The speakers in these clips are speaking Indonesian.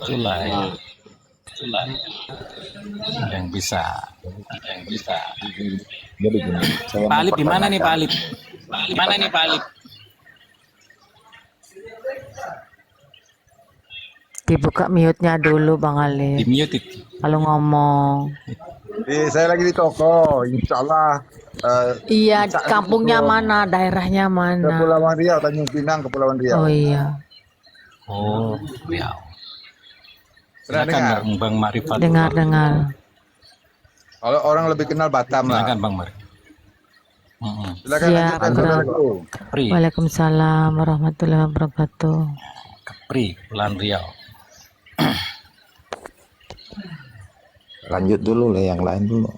itulah ya, itulah yang bisa, yang bisa. Jadi gini, saya Pak Alip gimana nih Pak mempertanyakan. Alip? Gimana nih Pak Alip? Dibuka mute-nya dulu Bang Di Alif. mute itu. Kalau ngomong. Saya lagi di toko, insya Allah Iya, saat kampungnya itu mana? Daerahnya mana? Kepulauan Riau, Tanjung Pinang, Kepulauan Riau. Oh iya, Oh, ya. Pernah Silakan dengar? Bang Marifat. dengar-dengar. Kalau orang lebih kenal Batam lah. Silakan Bang Marifat. Silakan Siap, lanjutkan Bro. saudaraku. Kepri, Waalaikumsalam warahmatullahi wabarakatuh. Kepri, Kepulauan Riau. Lanjut dulu lah, yang lain dulu.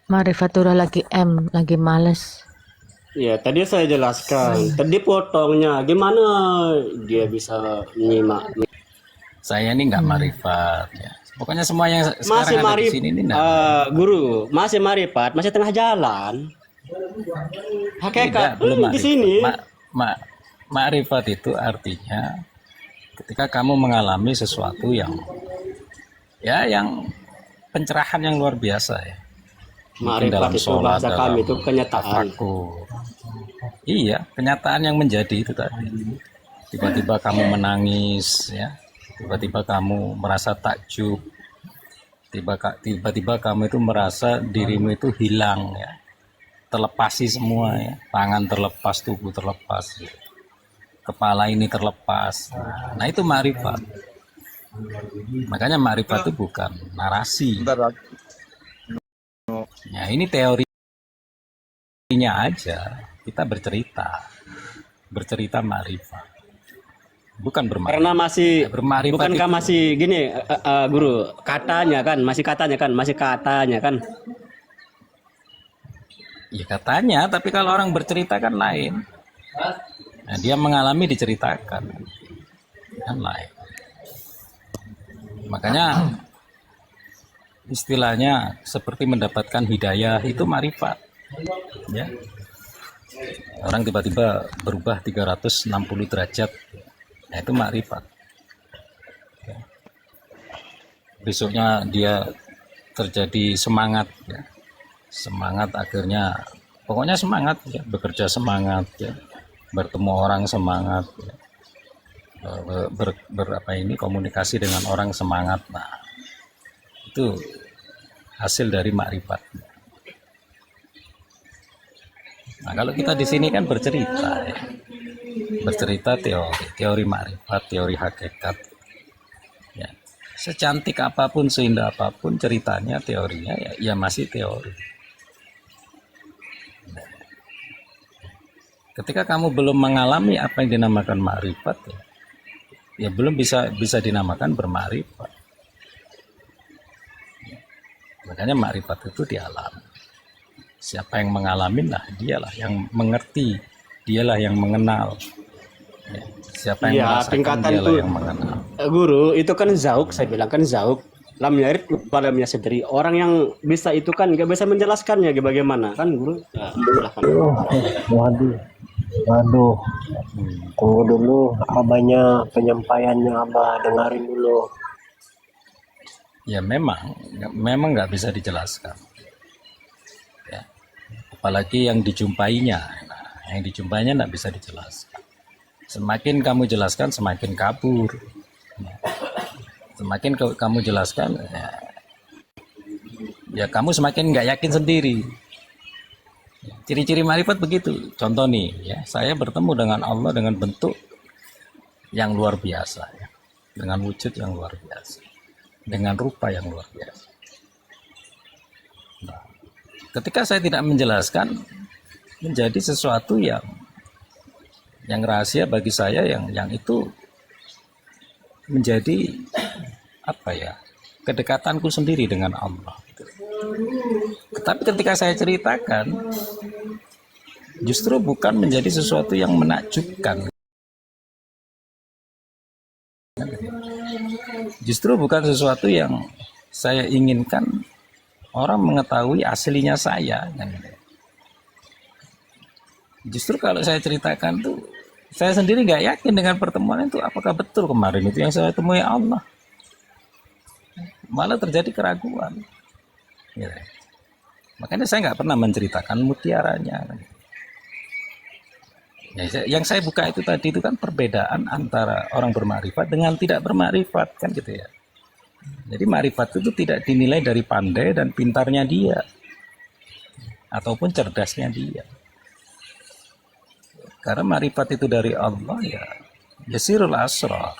Marifaturah lagi lagi males. Ya, tadi saya jelaskan. Tadi potongnya, gimana dia bisa nyimak? Saya ini nggak Marifat ya. Pokoknya semua yang Masih sekarang ada di marif, sini ini enggak. guru, masih marifat, masih tengah jalan. Tidak, Hakikat belum di Marifat. sini. Ma'rifat itu artinya ketika kamu mengalami sesuatu yang pencerahan yang luar biasa ya. Mungkin Marifat itu bahasa kami itu kenyataan. tafakur. Iya, kenyataan yang menjadi itu tadi. Tiba-tiba kamu menangis ya. Tiba-tiba kamu merasa takjub. Tiba-tiba kamu itu merasa dirimu itu hilang ya. Terlepasi semua ya. Tangan terlepas, tubuh terlepas. Kepala ini terlepas. Nah, itu ma'rifat. Makanya ma'rifat itu bukan narasi. Bentar, Ya, ini teorinya aja. Kita bercerita ma'rifat. Bukan berma'rifat. Karena masih, Berma'rifat bukankah itu- masih gini, guru, masih katanya kan. Ya katanya, tapi kalau orang bercerita kan lain. Nah, dia mengalami diceritakan kan lain. Makanya istilahnya seperti mendapatkan hidayah itu ma'rifat. Ya. Orang tiba-tiba berubah 360 derajat. Nah, itu ma'rifat. Ya. Besoknya dia terjadi semangat ya. Semangat akhirnya pokoknya semangat ya, bekerja semangat ya, bertemu orang semangat ya. Komunikasi dengan orang semangat. Nah, itu hasil dari makrifat. Nah, kalau kita di sini kan bercerita ya. Bercerita teori makrifat, teori hakikat ya. Secantik apapun, seindah apapun ceritanya, teorinya ya masih teori. Ketika kamu belum mengalami apa yang dinamakan makrifat ya belum bisa dinamakan bermakrifat. Makanya makrifat itu dialami. Siapa yang mengalami lah, dialah yang mengerti, dialah yang mengenal. Ya, siapa yang Iya, merasakan, tingkatan dialah itu, yang mengenal. guru, itu kan zauk, saya bilang kan zauk. Lam yarid lam yasadri. Orang yang bisa itu kan nggak bisa menjelaskannya bagaimana kan guru? Ya, silahkan. Waduh, tunggu dulu abahnya, penyampaiannya abah dengarin dulu. Ya memang nggak bisa dijelaskan. Ya. Apalagi yang dijumpainya. Nah, yang dijumpainya nggak bisa dijelaskan. Semakin kamu jelaskan, semakin kabur. Ya. Semakin kamu jelaskan, ya kamu semakin nggak yakin sendiri. Ciri-ciri marifat begitu. Contoh nih, ya saya bertemu dengan Allah dengan bentuk yang luar biasa, ya. Dengan wujud yang luar biasa, dengan rupa yang luar biasa. Nah, ketika saya tidak menjelaskan, menjadi sesuatu yang rahasia bagi saya, yang itu menjadi apa ya, kedekatanku sendiri dengan Allah. Tetapi ketika saya ceritakan, justru bukan menjadi sesuatu yang menakjubkan. Justru bukan sesuatu yang saya inginkan orang mengetahui aslinya saya. Justru kalau saya ceritakan tuh Saya sendiri nggak yakin dengan pertemuan itu apakah betul kemarin itu yang saya temui Allah. Malah terjadi keraguan. Ya. Makanya saya nggak pernah menceritakan mutiaranya. Ya, yang saya buka itu tadi itu kan perbedaan antara orang bermakrifat dengan tidak bermakrifat kan gitu ya. Jadi makrifat itu tidak dinilai dari pandai dan pintarnya dia ataupun cerdasnya dia. Karena makrifat itu dari Allah ya yasirul asrar.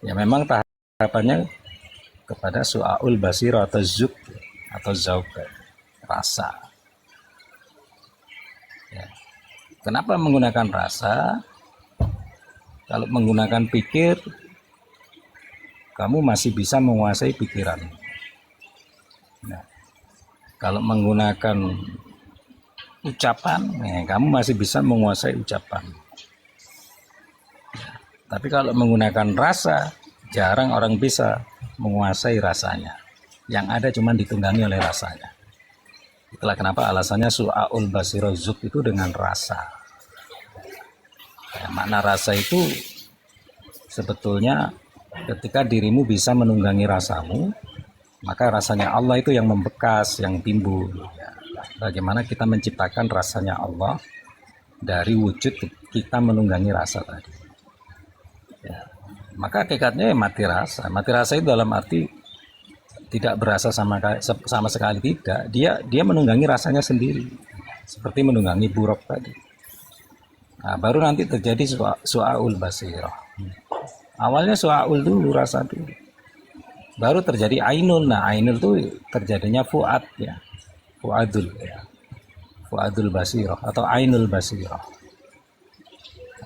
Ya memang tahapannya kepada su'aul basir atau zuk atau zauk, rasa. Ya. Kenapa menggunakan rasa? Kalau menggunakan pikir, kamu masih bisa menguasai pikiran. Nah, kalau menggunakan ucapan, kamu masih bisa menguasai ucapan. Tapi kalau menggunakan rasa, jarang orang bisa menguasai rasanya. Yang ada cuma ditunggangi oleh rasanya. Itulah kenapa alasannya su'aul basiro zuk itu dengan rasa. Ya, makna rasa itu sebetulnya ketika dirimu bisa menunggangi rasamu, maka rasanya Allah itu yang membekas, yang timbul. Ya, bagaimana kita menciptakan rasanya Allah dari wujud kita menunggangi rasa tadi. Ya, maka hakikatnya mati rasa. Mati rasa itu dalam arti tidak berasa sama sekali tidak. Dia menunggangi rasanya sendiri. Seperti menunggangi buruk tadi. Nah, baru nanti terjadi su'aul basirah. Awalnya su'aul dulu, rasa dulu. Baru terjadi ainul. Nah, ainul itu terjadinya fuad ya. Fuadul ya. Fuadul basirah atau ainul basirah.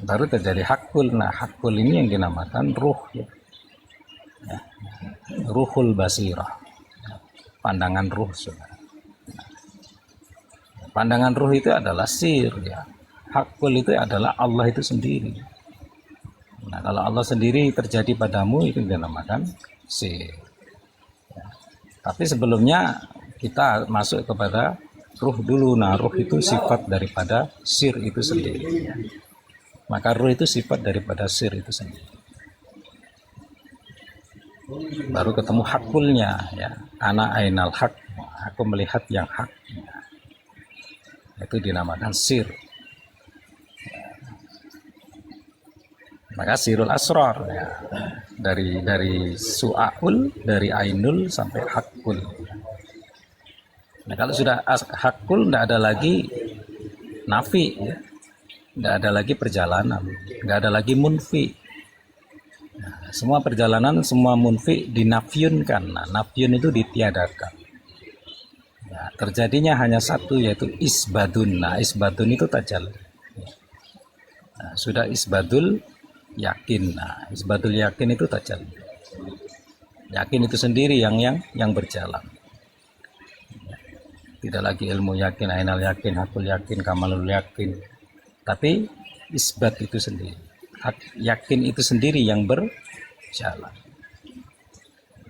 Baru terjadi hakul. Nah, hakul ini yang dinamakan ruh ya. Ruhul basirah, pandangan ruh. Pandangan ruh itu adalah sir ya. Hakul itu adalah Allah itu sendiri. Nah, kalau Allah sendiri terjadi padamu itu dinamakan sir ya. Tapi sebelumnya kita masuk kepada ruh dulu. Nah, ruh itu sifat daripada sir itu sendiri ya. Maka ruh itu sifat daripada sir itu sendiri. Baru ketemu hakulnya ya. Ana ainal hak, aku melihat yang hak ya. Itu dinamakan sir ya. Maka sirul asrar ya. Dari su'aul, dari ainul sampai hakul. Nah, kalau sudah hakul tidak ada lagi nafi ya. Tidak ada lagi perjalanan, tidak ada lagi munfi. Nah, semua perjalanan, semua munfi dinafyunkan. Nah, nafyun itu ditiadakan. Nah, terjadinya hanya satu, yaitu isbadun. Nah, isbadun itu tajalli. Nah, sudah isbadul yakin. Nah, isbadul yakin itu tajalli. Yakin itu sendiri yang berjalan. Tidak lagi ilmu yakin, ainal yakin, hakul yakin, kamalul yakin. Tapi isbat itu sendiri. Yakin itu sendiri yang berjalan.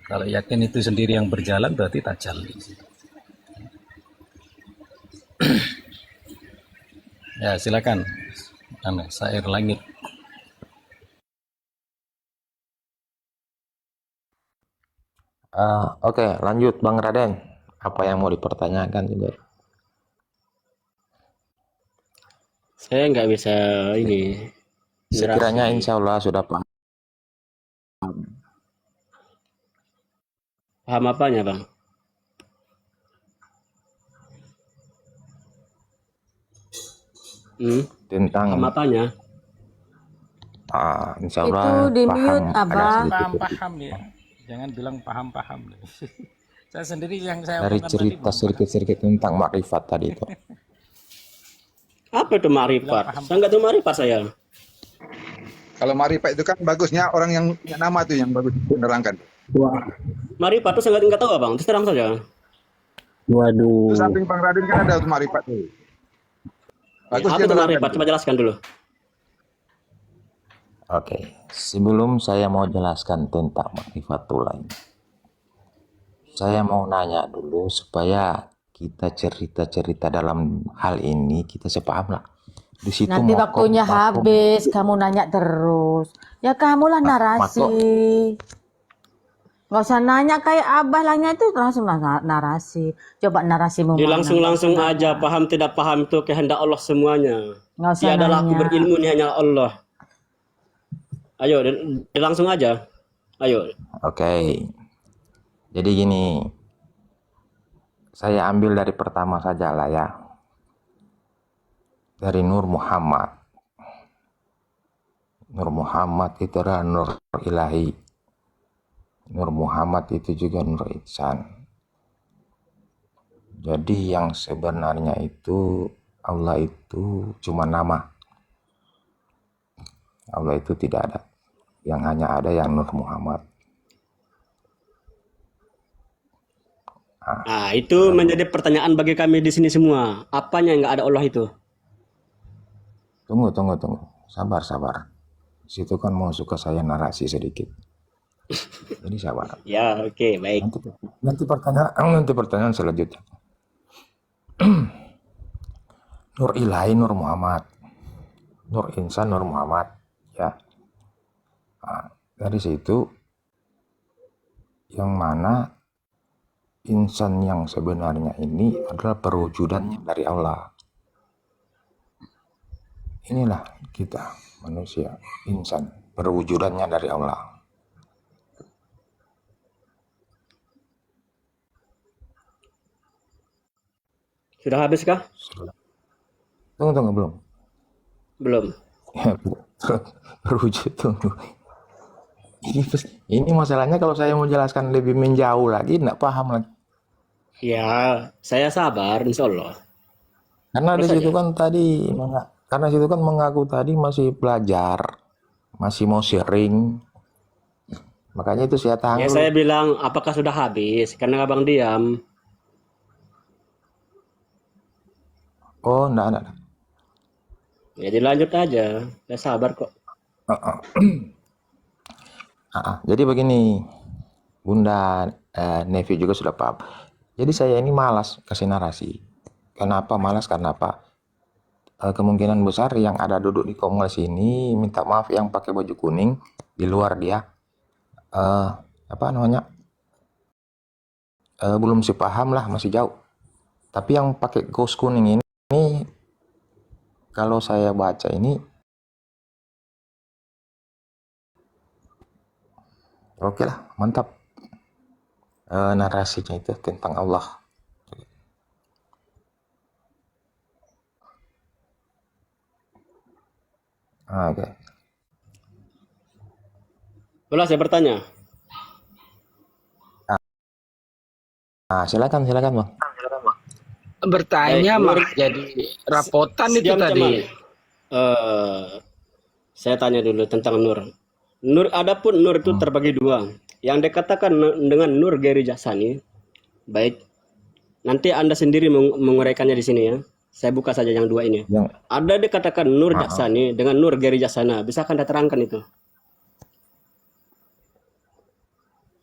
Kalau yakin itu sendiri yang berjalan berarti tajalli. Ya silakan. Syair langit. Oke, lanjut Bang Raden. Apa yang mau dipertanyakan juga? Saya nggak bisa ini. Sekiranya jelasin. insya Allah sudah paham. Paham apanya, Bang? Tentang Paham apanya? insya Itu Allah di paham mute, ada Abang. sedikit Paham ya. Jangan bilang paham-paham. Saya sendiri yang saya dari omongkan tadi cerita belum sedikit-sedikit tentang makrifat tadi itu. Apa itu makrifat? Saya nggak tahu makrifat saya. Kalau marifat itu kan bagusnya orang yang punya nama tuh yang bagus menerangkan. Makrifat itu saya nggak tahu, Bang. Terus terang saja. Waduh. Di samping Bang Raden kan ada marifat tuh. Bagus Apa dia itu nerangkan. makrifat? Coba jelaskan dulu. Oke, sebelum saya mau jelaskan tentang makrifatul lain, saya mau nanya dulu supaya kita cerita-cerita dalam hal ini kita sepaham lah. Di situ Nanti mokok waktunya vakum. habis, kamu nanya terus. Ya kamulah narasi. Nggak usah nanya kayak abah lahnya itu langsung narasi. Coba narasimu Dia mana? langsung aja, paham tidak paham itu kehendak Allah semuanya. Nggak usah Tiadalah aku nanya. berilmu, ini hanya Allah. Ayo, dia langsung aja. Ayo. Oke. Jadi gini, saya ambil dari pertama saja lah ya. Dari Nur Muhammad. Nur Muhammad itu adalah nur ilahi. Nur Muhammad itu juga nur ihsan. Jadi yang sebenarnya itu Allah itu cuma nama. Allah itu tidak ada. Yang hanya ada yang Nur Muhammad. Nah, itu menjadi pertanyaan bagi kami di sini semua. Apanya yang nggak ada Allah itu? Tunggu. Sabar. Situ kan mau suka saya narasi sedikit. Jadi sabar. Ya, oke, baik. Nanti pertanyaan selanjutnya. Nur ilahi Nur Muhammad. Nur insan Nur Muhammad. Ya. Nah, dari situ yang mana insan yang sebenarnya ini adalah perwujudannya dari Allah. Inilah kita manusia, insan, perwujudannya dari Allah. Sudah habis kah? Tunggu belum. Belum. Ya, berwujud tunggu. Ini masalahnya kalau saya mau jelaskan lebih menjauh lagi, enggak paham lagi. Ya, saya sabar, insya Allah. Karena di Terus situ aja. kan tadi, karena situ kan mengaku tadi masih belajar, masih mau sharing. Makanya itu saya tahan Ya, dulu. saya bilang, apakah sudah habis? Karena abang diam. Oh, enggak. Ya, dilanjut aja. Saya sabar kok. Jadi begini, Bunda Nevi juga sudah paham. Jadi saya ini malas kasih narasi. Kenapa malas? Karena apa? Kemungkinan besar yang ada duduk di Kongres ini, minta maaf yang pakai baju kuning, di luar dia belum sepaham lah, masih jauh. Tapi yang pakai kaos kuning ini kalau saya baca ini oke lah, mantap. Narasinya itu tentang Allah. Oke. Boleh saya bertanya? Silakan Bang. Bertanya Baik, mah Nur, jadi rapotan itu sejam tadi. cuman. Saya tanya dulu tentang Nur. Nur, adapun Nur itu terbagi dua. Yang dikatakan dengan Nur Geri Jaksani, baik. Nanti Anda sendiri menguraikannya di sini ya. Saya buka saja yang dua ini. Yang Ada dikatakan Nur Jaksani dengan Nur Geri Jaksana. Bisa Anda terangkan itu?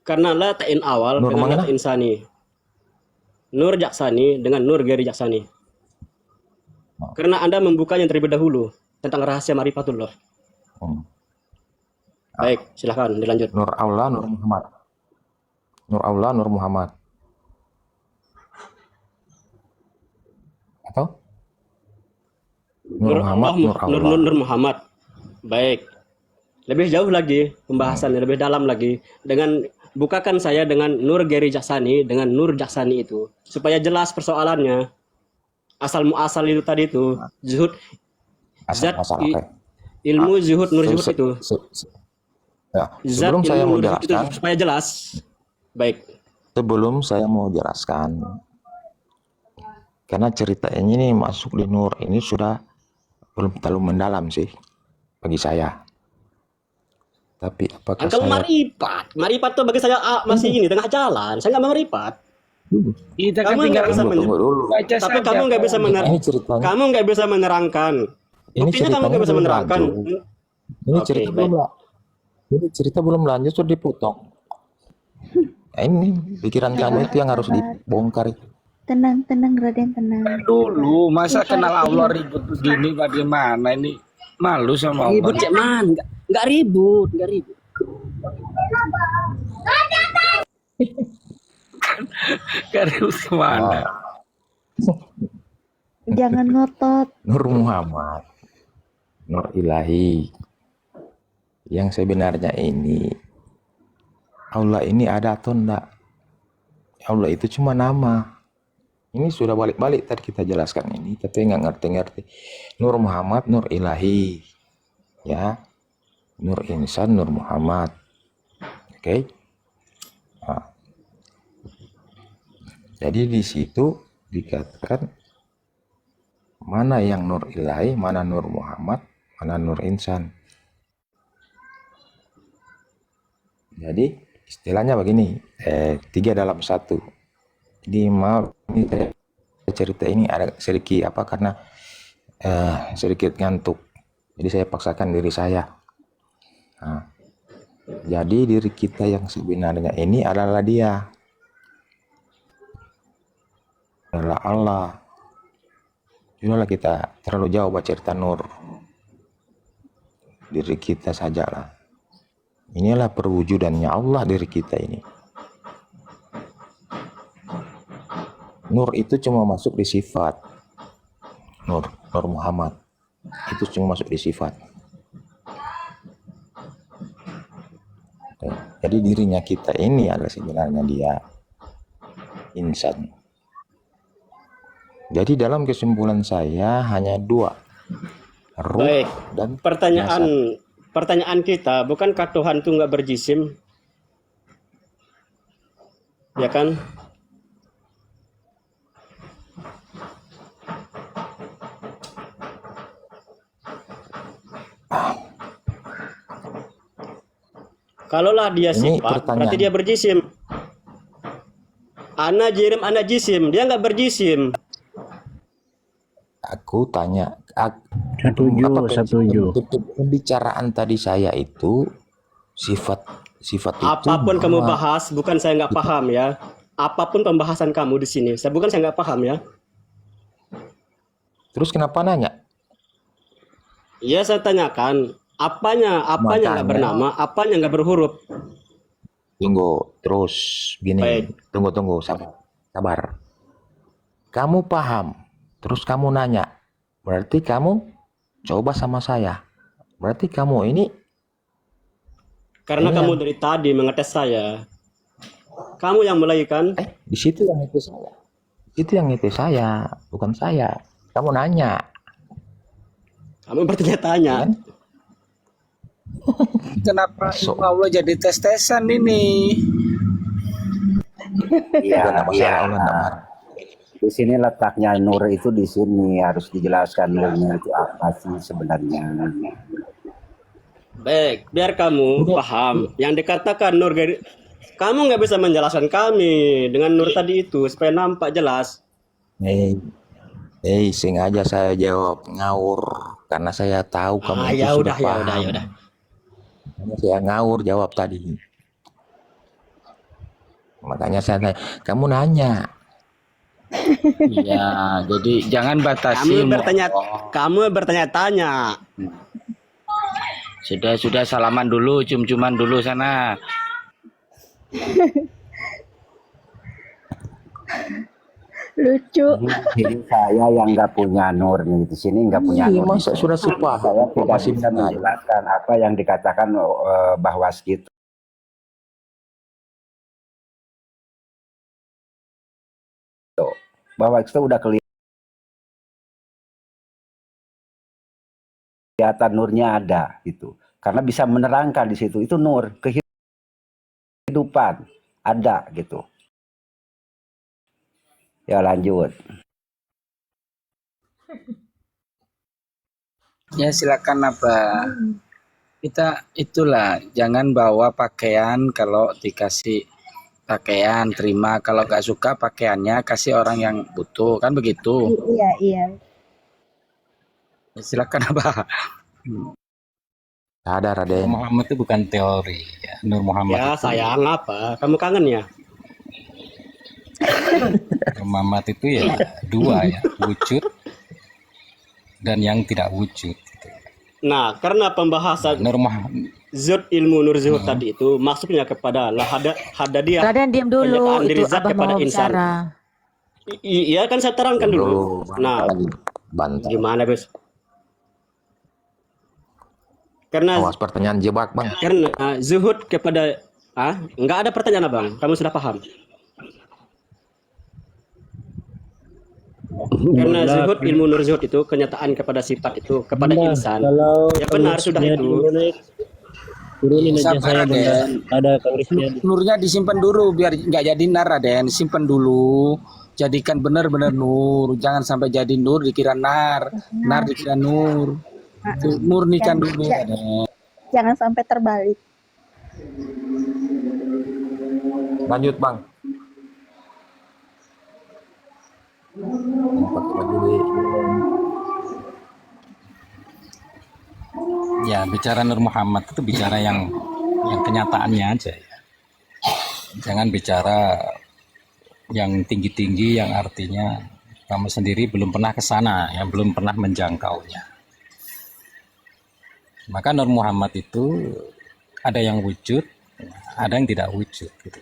Karena la ta'in awal Nur dengan mana? la ta'in sani. Nur Jaksani dengan Nur Geri Jaksani. Karena Anda membukanya terlebih dahulu tentang rahasia Marifatullah. Baik, silahkan dilanjut. Nur Allah, Nur Muhammad. Nur Allah, Nur Muhammad. Atau? Nur Muhammad, Nur Allah. Nur Muhammad. Baik. Lebih jauh lagi pembahasannya, lebih dalam lagi. Dengan bukakan saya dengan Nur Geri Jaksani dengan Nur Jaksani itu supaya jelas persoalannya. Asal muasal itu tadi itu zuhud zat Oke. ilmu zuhud nur zuhud itu. Ya, Zat sebelum saya ilmu mau nur zuhud itu jelaskan, supaya jelas. Baik. sebelum saya mau jelaskan, karena ceritanya ini masuk di Nur ini sudah belum terlalu mendalam sih bagi saya. Tapi apakah Kalau saya marifat tuh bagi saya masih ini tengah jalan. Saya nggak mau marifat. Kita kan Kamu tinggal nggak bisa tunggu dulu. baca Tapi saja. kamu nggak bisa Ini ceritanya. kamu nggak bisa menerangkan. Ini Buktinya kamu ceritanya nggak bisa belum menerangkan. lanjut. Ini Oke, cerita baik. belum lah. Ini cerita belum lanjut sudah dipotong. Nah, ini pikiran kamu itu yang harus dibongkar itu. Tenang, Raden, tenang. Dulu masa kenal Allah ribut begini bagaimana ini? Malu sama Ribut Allah. cek man, nggak ribut, nggak ribut. Ribut kemana? Jangan ngotot. Nur Muhammad, Nur Ilahi, yang sebenarnya ini, Allah ini ada atau enggak? Allah itu cuma nama. Ini sudah balik-balik tadi kita jelaskan ini, tapi nggak ngerti-ngerti. Nur Muhammad, Nur Ilahi, ya, Nur Insan, Nur Muhammad. Oke. Nah, jadi di situ dikatakan mana yang Nur Ilahi, mana Nur Muhammad, mana Nur Insan. Jadi istilahnya begini, 3 dalam 1. Jadi maaf, ini saya cerita ini ada sedikit apa karena sedikit ngantuk. Jadi saya paksakan diri saya. Nah, jadi diri kita yang sebenarnya ini adalah Dia, adalah Allah. Sudahlah kita terlalu jauh baca cerita Nur. Diri kita sajalah. Inilah perwujudannya Allah diri kita ini. Nur itu cuma masuk di sifat. Nur Muhammad. Itu cuma masuk di sifat. Oke. Jadi dirinya kita ini adalah sebenarnya Dia insan. Jadi dalam kesimpulan saya hanya 2. Ruh Baik. dan Pertanyaan kita, bukankah Tuhan itu nggak berjisim? Ya kan? Kalaulah dia Ini sifat, pertanyaan. berarti dia berjisim. Ana jirim, ana jisim. Dia nggak berjisim. Aku tanya, Setuju. untuk pembicaraan tadi saya itu sifat itu Apapun kamu nama. bahas, bukan saya nggak paham ya. Apapun pembahasan kamu di sini, saya nggak paham ya. Terus kenapa nanya? Iya saya tanyakan, apanya Makanya. nggak bernama, apanya nggak berhuruf. Tunggu, terus gini. Baik. Tunggu, sabar. Kamu paham, terus kamu nanya. Berarti kamu coba sama saya. Berarti kamu ini Karena Iya. kamu dari tadi mengetes saya. Kamu yang mulai kan? di situ yang itu saya. Itu yang itu saya, bukan saya. Kamu nanya, Kamu bertanya-tanya. kan? Kenapa Masuk. ilmu Allah jadi tes-tesan ini? Iya, Bukan masalah iya. Allah enggak marah. Di sini letaknya nur itu di sini harus dijelaskan nurnya itu apa sih sebenarnya. Baik, biar kamu paham. Yang dikatakan Nur Geri, kamu nggak bisa menjelaskan kami dengan Nur tadi itu supaya nampak jelas. Sengaja saya jawab ngawur karena saya tahu kamu itu Ya sudah udah. paham. Makanya saya ngawur jawab tadi. Makanya saya tanya, kamu nanya. Iya, jadi jangan batasi. Kamu bertanya-tanya. Sudah salaman dulu, cium-ciuman dulu sana. Lucu. Jadi saya yang nggak punya nur nih di sini nggak punya Iya, nur. masa sudah Saya sepaham kok tidak masih bisa nanya. menjelaskan apa yang dikatakan bahwa segitu bahwa itu udah kelihatan nurnya ada gitu. Karena bisa menerangkan di situ itu nur kehidupan ada gitu. Ya lanjut. Ya silakan apa? Kita itulah jangan bawa pakaian kalau dikasih pakaian terima, kalau nggak suka pakaiannya kasih orang yang butuh, kan begitu. Iya. Ya, silakan apa? Ada Nur Raden. Muhammad itu bukan teori ya. Nur Muhammad Ya itu sayang apa? Kamu kangen ya? Nur Nur Muhammad itu ya dua ya, wujud dan yang tidak wujud. Nah, karena pembahasan Nur Muhammad, zat ilmu nur zuhud tadi itu maksudnya kepada hadadiyah, Raden diam dulu, penyataan diri itu zat Abah kepada mau insan. bicara. Iya kan saya terangkan dulu. Nah, Bantah. gimana Gus? Karena Awas pertanyaan jebak bang. zuhud kepada nggak ada pertanyaan Abang. Kamu sudah paham? Karena zuhud ilmu nur zuhud itu kenyataan kepada sifat itu kepada insan. Ya benar sudah itu. Sabar Raden. Nurnya disimpan dulu biar nggak jadi nar Raden. Simpan dulu. Jadikan benar-benar nur. Jangan sampai jadi nur dikira nar. Nar dikira nur. Itu murnikan dulu Raden. Jangan sampai terbalik. Lanjut bang. ya bicara Nur Muhammad itu bicara yang kenyataannya aja ya. Jangan bicara yang tinggi-tinggi yang artinya kamu sendiri belum pernah ke sana, yang belum pernah menjangkaunya. Maka Nur Muhammad itu ada yang wujud, ada yang tidak wujud gitu.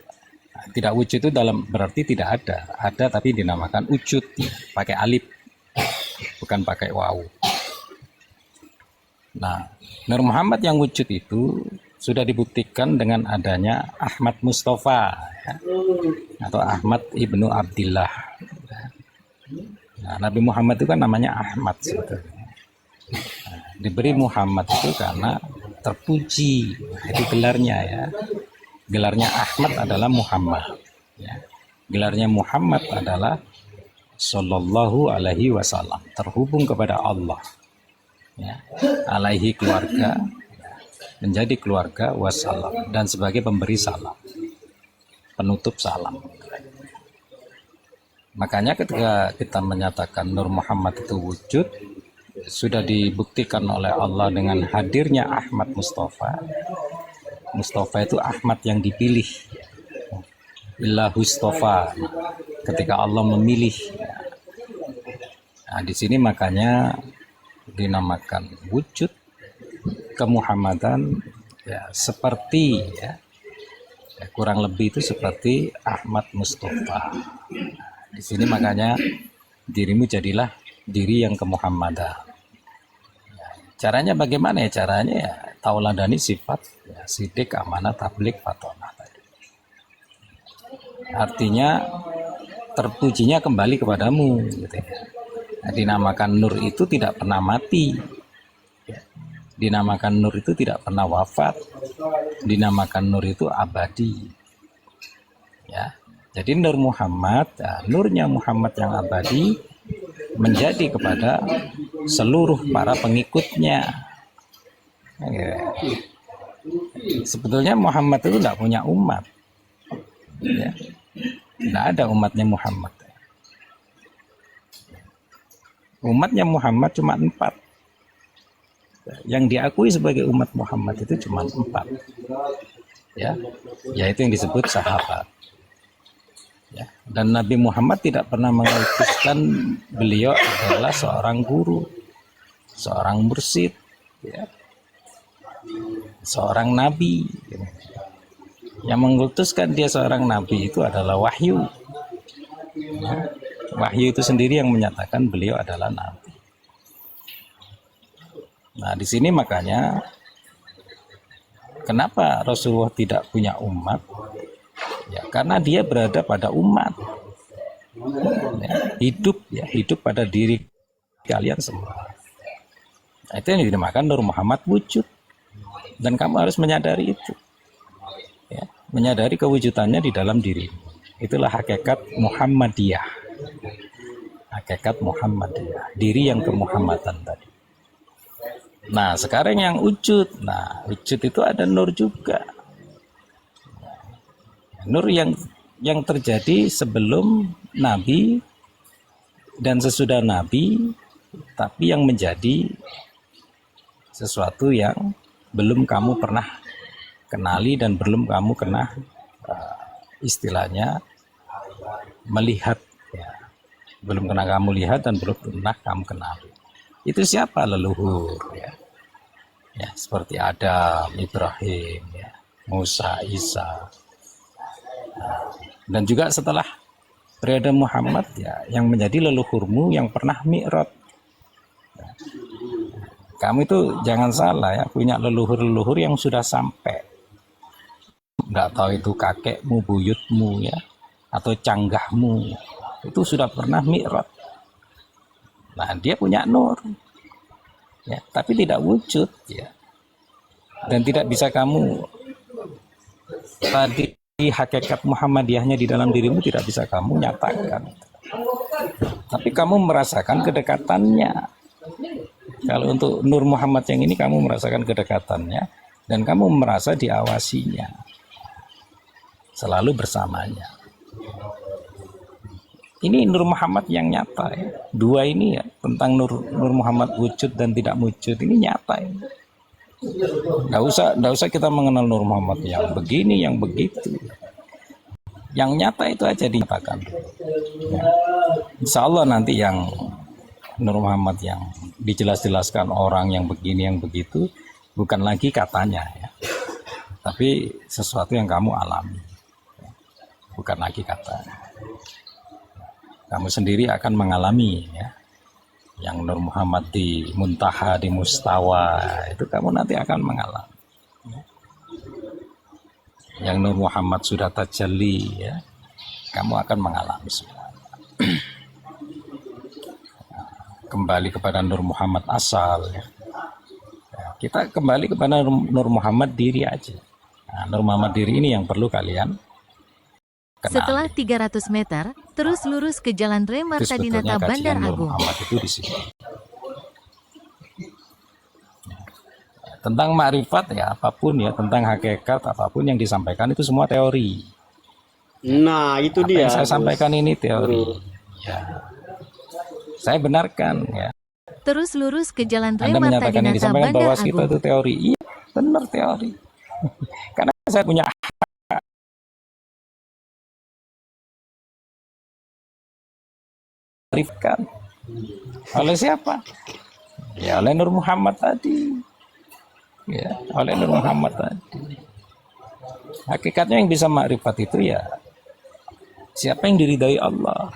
Tidak wujud itu dalam berarti tidak ada tapi dinamakan wujud pakai alif bukan pakai wawu. Nah, Nur Muhammad yang wujud itu sudah dibuktikan dengan adanya Ahmad Mustafa ya, atau Ahmad ibnu Abdillah. Nah, Nabi Muhammad itu kan namanya Ahmad sebetulnya. Nah, diberi Muhammad itu karena terpuji, itu gelarnya ya. Gelarnya Ahmad adalah Muhammad ya. Gelarnya Muhammad adalah Sallallahu alaihi wasallam, terhubung kepada Allah ya. Alaihi keluarga, menjadi keluarga wassalam, dan sebagai pemberi salam, penutup salam. Makanya ketika kita menyatakan Nur Muhammad itu wujud, sudah dibuktikan oleh Allah dengan hadirnya Ahmad Mustafa. Mustafa itu Ahmad yang dipilih. Illahu Mustafa. Ketika Allah memilih. Nah, di sini makanya dinamakan wujud kemuhammadan ya, seperti ya, kurang lebih itu seperti Ahmad Mustafa. Di sini makanya dirimu jadilah diri yang kemuhammadan. Caranya bagaimana ya? Caranya ya tauladani sifat ya, sidik, amanah, tablik, fatonah tadi. Artinya terpujinya kembali kepadamu gitu ya. Nah, dinamakan nur itu tidak pernah mati ya. Dinamakan nur itu tidak pernah wafat. Dinamakan nur itu abadi ya. Jadi Nur Muhammad ya, nurnya Muhammad yang abadi menjadi kepada seluruh para pengikutnya ya. Sebetulnya Muhammad itu tidak punya umat ya. Tidak ada umatnya Muhammad. Umatnya Muhammad cuma 4. Yang diakui sebagai umat Muhammad itu cuma 4 ya, yaitu yang disebut sahabat ya. Dan Nabi Muhammad tidak pernah mengutuskan beliau adalah seorang guru, seorang mursyid ya, seorang nabi ya. Yang mengutuskan dia seorang nabi itu adalah wahyu ya. Wahyu itu sendiri yang menyatakan beliau adalah nabi. Nah, di sini makanya kenapa Rasulullah tidak punya umat? Ya, karena dia berada pada umat. Ya, hidup pada diri kalian semua. Nah, itu yang dinamakan Nur Muhammad wujud. Dan kamu harus menyadari itu. Ya, menyadari kewujudannya di dalam diri. Itulah hakikat Muhammadiyah. Hakikat Muhammadiyah, diri yang kemuhammadan tadi. Nah, sekarang yang wujud. Nah, wujud itu ada nur juga. Nur yang terjadi sebelum Nabi dan sesudah Nabi, tapi yang menjadi sesuatu yang belum kamu pernah kenali dan belum kamu pernah istilahnya melihat ya, belum pernah kamu lihat dan belum pernah kamu kenal. Itu siapa? Leluhur, ya. Ya, seperti Adam, Ibrahim, ya, Musa, Isa. Dan juga setelah periode Muhammad, ya, yang menjadi leluhurmu yang pernah mi'raj. Kamu itu jangan salah ya, punya leluhur-leluhur yang sudah sampai. Nggak tahu itu kakekmu, buyutmu ya, atau canggahmu, itu sudah pernah mi'raj. Nah, dia punya nur. Ya, tapi tidak wujud ya. Dan tidak bisa kamu tadi hakikat Muhammadiyahnya di dalam dirimu tidak bisa kamu nyatakan. Tapi kamu merasakan kedekatannya. Kalau untuk Nur Muhammad yang ini kamu merasakan kedekatannya dan kamu merasa diawasinya. Selalu bersamanya. Ini Nur Muhammad yang nyata ya. Dua ini ya, tentang Nur Muhammad wujud dan tidak wujud ini nyata ya. Nggak usah kita mengenal Nur Muhammad yang begini, yang begitu. Yang nyata itu aja dinyatakan. Ya. Insya Allah nanti yang Nur Muhammad yang dijelas-jelaskan orang yang begini, yang begitu, bukan lagi katanya ya. Tapi sesuatu yang kamu alami. Bukan lagi katanya. Kamu sendiri akan mengalami ya. Yang Nur Muhammad di Muntaha, di Mustawa, itu kamu nanti akan mengalami. Yang Nur Muhammad sudah tajalli ya, kamu akan mengalami semua. Kembali kepada Nur Muhammad asal ya. Kita kembali kepada Nur Muhammad diri aja. Nah, Nur Muhammad diri ini yang perlu kalian kenali. Setelah 300 meter, terus lurus ke Jalan Re Marta Dinata Bandar Agung. Muhammad itu di sini. Tentang makrifat ya, apapun ya, tentang hakikat apapun yang disampaikan itu semua teori. Nah, itu Apa dia. yang saya sampaikan ini teori. Ya. Saya benarkan ya. Terus lurus ke Jalan Re Anda Marta menyatakan yang Dinata disampaikan bahwa Bandar kita Agung. itu teori. Iya, benar teori. Karena saya punya makrifat. Oleh siapa? Ya oleh Nur Muhammad tadi. Ya, oleh Nur Muhammad tadi. Hakikatnya yang bisa makrifat itu ya siapa yang diridhai Allah.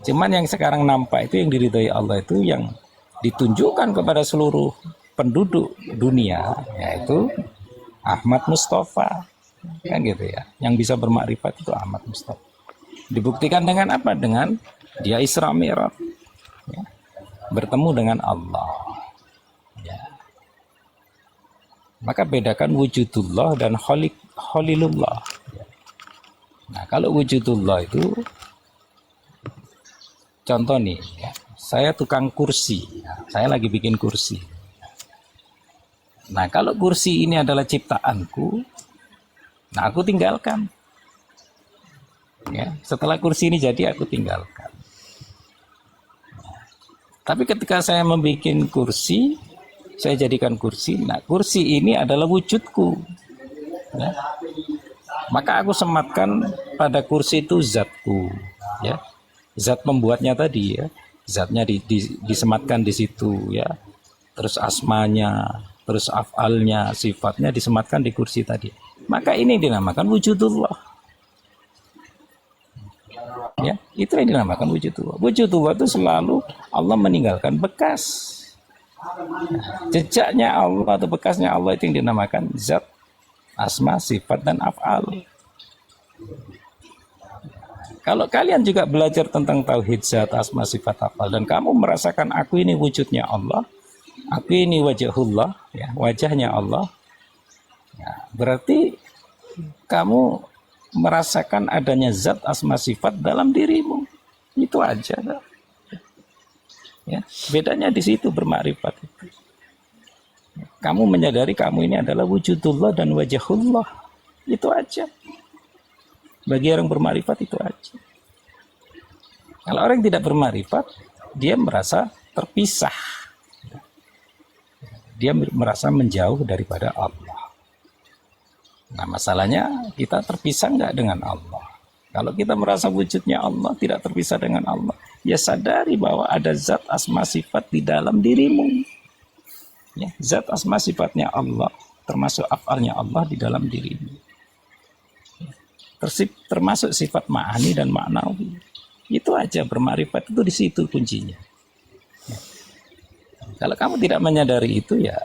Cuman yang sekarang nampak itu yang diridhai Allah itu yang ditunjukkan kepada seluruh penduduk dunia, yaitu Ahmad Mustafa. Kan gitu ya. Yang bisa bermakrifat itu Ahmad Mustafa. Dibuktikan dengan apa? Dengan dia Isra Mi'raj. Ya. Bertemu dengan Allah. Ya. Maka bedakan wujudullah dan khalilullah. Nah, kalau wujudullah itu contoh nih, ya, saya tukang kursi, ya, saya lagi bikin kursi. Nah, kalau kursi ini adalah ciptaanku, nah aku tinggalkan. Ya, setelah kursi ini jadi aku tinggalkan. Tapi ketika saya membuat kursi, saya jadikan kursi. Nah, kursi ini adalah wujudku. Ya. Maka aku sematkan pada kursi itu zatku. Ya. Zat pembuatnya tadi ya. Zatnya disematkan di situ ya. Terus asmanya, terus af'alnya, sifatnya disematkan di kursi tadi. Maka ini dinamakan wujudullah. Ya, itu yang dinamakan wujudullah. Wujudullah itu selalu Allah meninggalkan bekas. Jejaknya Allah atau bekasnya Allah itu yang dinamakan zat, asma, sifat, dan af'al. Kalau kalian juga belajar tentang tauhid zat, asma, sifat, af'al, dan kamu merasakan aku ini wujudnya Allah, aku ini wajahullah, ya, wajahnya Allah, ya, berarti kamu merasakan adanya zat, asma, sifat dalam dirimu. Itu aja. Ya, bedanya di situ bermakrifat itu. Kamu menyadari kamu ini adalah wujudullah dan wajahullah. Itu aja. Bagi orang bermakrifat itu aja. Kalau orang yang tidak bermakrifat, dia merasa terpisah. Dia merasa menjauh daripada Allah. Nah, masalahnya kita terpisah nggak dengan Allah. Kalau kita merasa wujudnya Allah, tidak terpisah dengan Allah, Ya sadari bahwa ada zat asma sifat di dalam dirimu. Ya, zat asma sifatnya Allah, termasuk afalnya Allah di dalam dirimu. Termasuk sifat ma'ani dan ma'nawi. Itu aja, bermarifat itu di situ kuncinya. Kalau kamu tidak menyadari itu, ya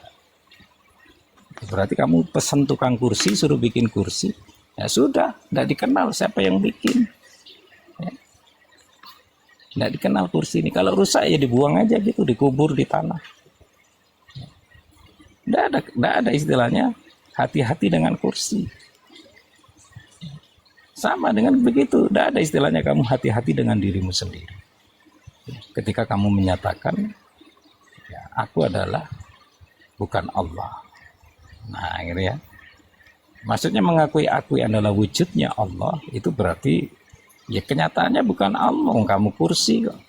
berarti kamu pesan tukang kursi, suruh bikin kursi. Ya sudah, tidak dikenal siapa yang bikin. Ya. Tidak dikenal kursi ini. Kalau rusak ya dibuang aja gitu, dikubur di tanah. Tidak ada istilahnya hati-hati dengan kursi. Sama dengan begitu, tidak ada istilahnya kamu hati-hati dengan dirimu sendiri. Ketika kamu menyatakan, ya, aku adalah bukan Allah. Nah, gitu ya. Maksudnya mengakui aku adalah wujudnya Allah, itu berarti ya kenyataannya bukan Allah, kamu kursi kok.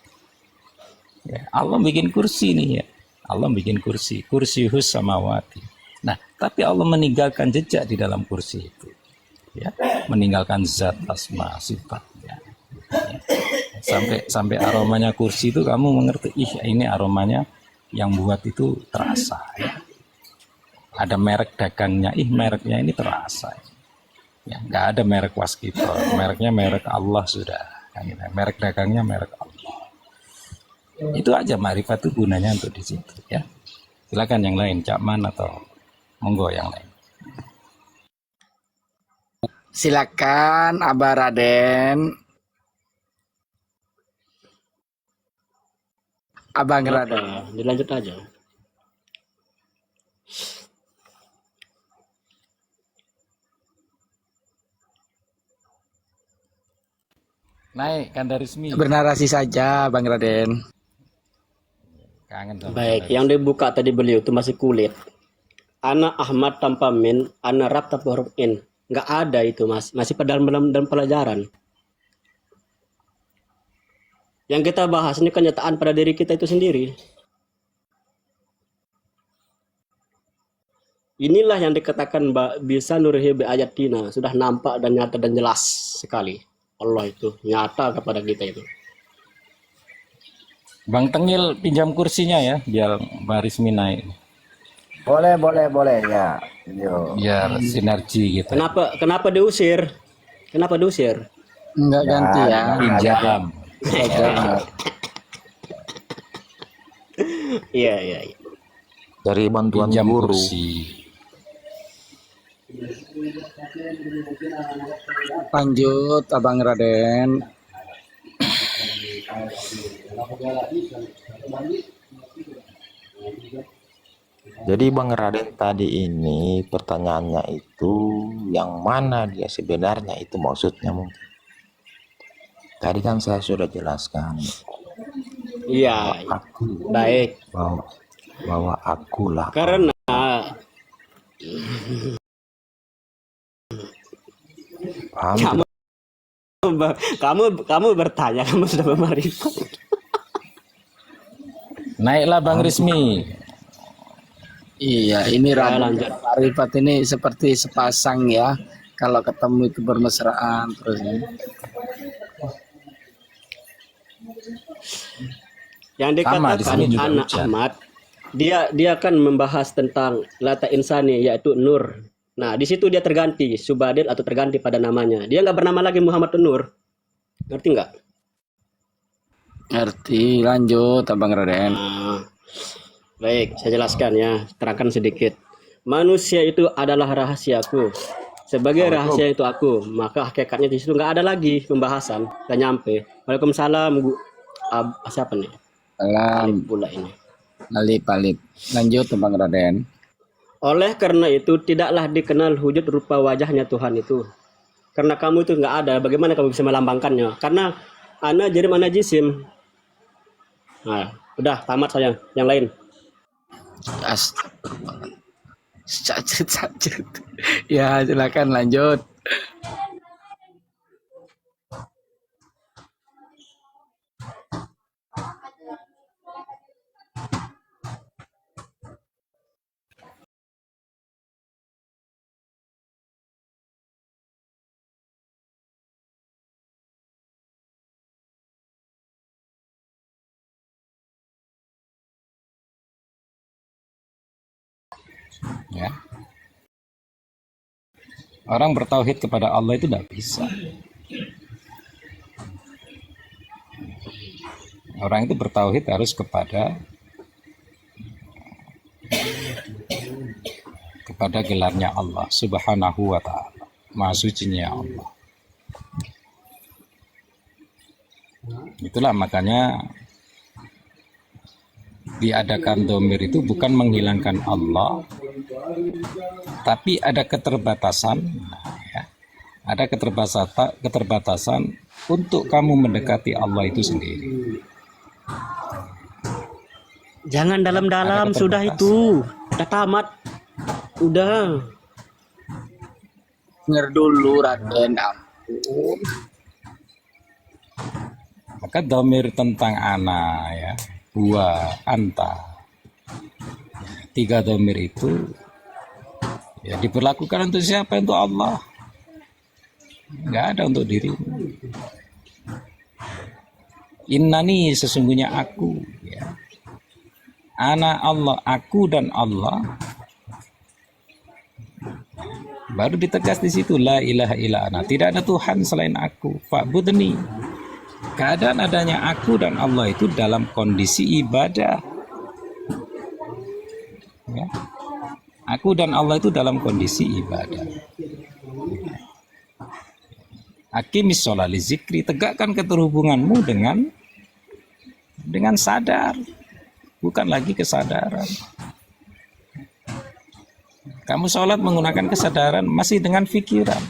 Ya, Allah bikin kursi nih ya. Allah bikin kursi hus samawati. Nah, tapi Allah meninggalkan jejak di dalam kursi itu. Ya, meninggalkan zat asma sifat. Ya. Sampai aromanya kursi itu kamu mengerti, ini aromanya yang buat itu terasa. Ya. Ada merek dagangnya, mereknya ini terasa. Ya, nggak ada merek waskito, mereknya merek Allah sudah. Merek dagangnya merek Allah. Itu aja marifat itu gunanya untuk di situ ya. Silakan yang lain, Cak Man atau monggo yang lain. Silakan Abah Raden. Abang Raden. Dilanjut aja. Naik Kanda Resmi. Bernarasi saja Bang Raden. Kangen sama Baik, Kanda yang dibuka tadi beliau itu masih kulit. Ana Ahmad tanpa min, ana rab tanpa huruf in. Nggak ada itu mas, masih pada dalam pelajaran. Yang kita bahas ini kenyataan pada diri kita itu sendiri. Inilah yang dikatakan bisa nurihi bi ayatina, sudah nampak dan nyata dan jelas sekali. Allah itu nyata kepada kita itu. Bang Tengil pinjam kursinya ya, biar Mbak Rismi naik. Boleh ya. Yo. Biar sinergi gitu. Kenapa diusir? Kenapa diusir? Enggak ganti ya. Pinjam. Iya. Dari bantuan Pinjam guru. kursi. Lanjut Abang Raden. Jadi Bang Raden tadi ini pertanyaannya itu yang mana dia sebenarnya itu maksudnya mungkin. Tadi kan saya sudah jelaskan. Iya. Aku Baik. bahwa akulah. Karena Paham? kamu bertanya, kamu sudah bermarifat. Naiklah Bang Rismi. Iya, ini Ya, Raden lanjut. Marifat ini seperti sepasang ya. Kalau ketemu itu bermesraan terus ya. Yang Sama, di dikatakan sini juga anak hujan. Ahmad, dia akan membahas tentang lata insani yaitu Nur. Nah, di situ dia terganti subadil atau terganti pada namanya. Dia nggak bernama lagi Muhammad Nur. Ngerti nggak? Ngerti, lanjut Abang Raden. Nah, baik, saya jelaskan ya, terangkan sedikit. Manusia itu adalah rahasiaku. Sebagai rahasia itu aku, maka hakikatnya di situ nggak ada lagi pembahasan, nggak nyampe. Waalaikumsalam, siapa nih? Salam, Alif pula ini. Alip. Lanjut Abang Raden. Oleh karena itu tidaklah dikenal wujud rupa wajahnya Tuhan itu. Karena kamu itu nggak ada, bagaimana kamu bisa melambangkannya? Karena ana jirim ana jisim. Nah, udah tamat saya. Yang lain. Astagfirullah. Sajit. Ya, silakan lanjut. Ya. Orang bertauhid kepada Allah itu tidak bisa. Orang itu bertauhid harus kepada gelarnya Allah Subhanahu wa ta'ala, Maha Sucinya Allah. Itulah makanya diadakan dhamir itu bukan menghilangkan Allah, tapi ada keterbatasan, ya. Ada keterbatasan untuk kamu mendekati Allah itu sendiri. Jangan dalam-dalam, sudah itu. Udah tamat. Udah. Dengar dulu Raden, ampun. Maka dhamir tentang ana, ya, huwa, anta, 3 dhamir itu ya diberlakukan untuk siapa? Untuk Allah, nggak ada untuk dirimu. Innani, sesungguhnya aku, ya. Ana Allah, aku dan Allah. Baru ditegas di situ, la ilaha illa ana, tidak ada Tuhan selain aku. Fa'budni. Keadaan adanya aku dan Allah itu dalam kondisi ibadah. Ya. Aku dan Allah itu dalam kondisi ibadah. Aqimis sholat li zikri, tegakkan keterhubunganmu dengan sadar, bukan lagi kesadaran. Kamu sholat menggunakan kesadaran, masih dengan pikiran.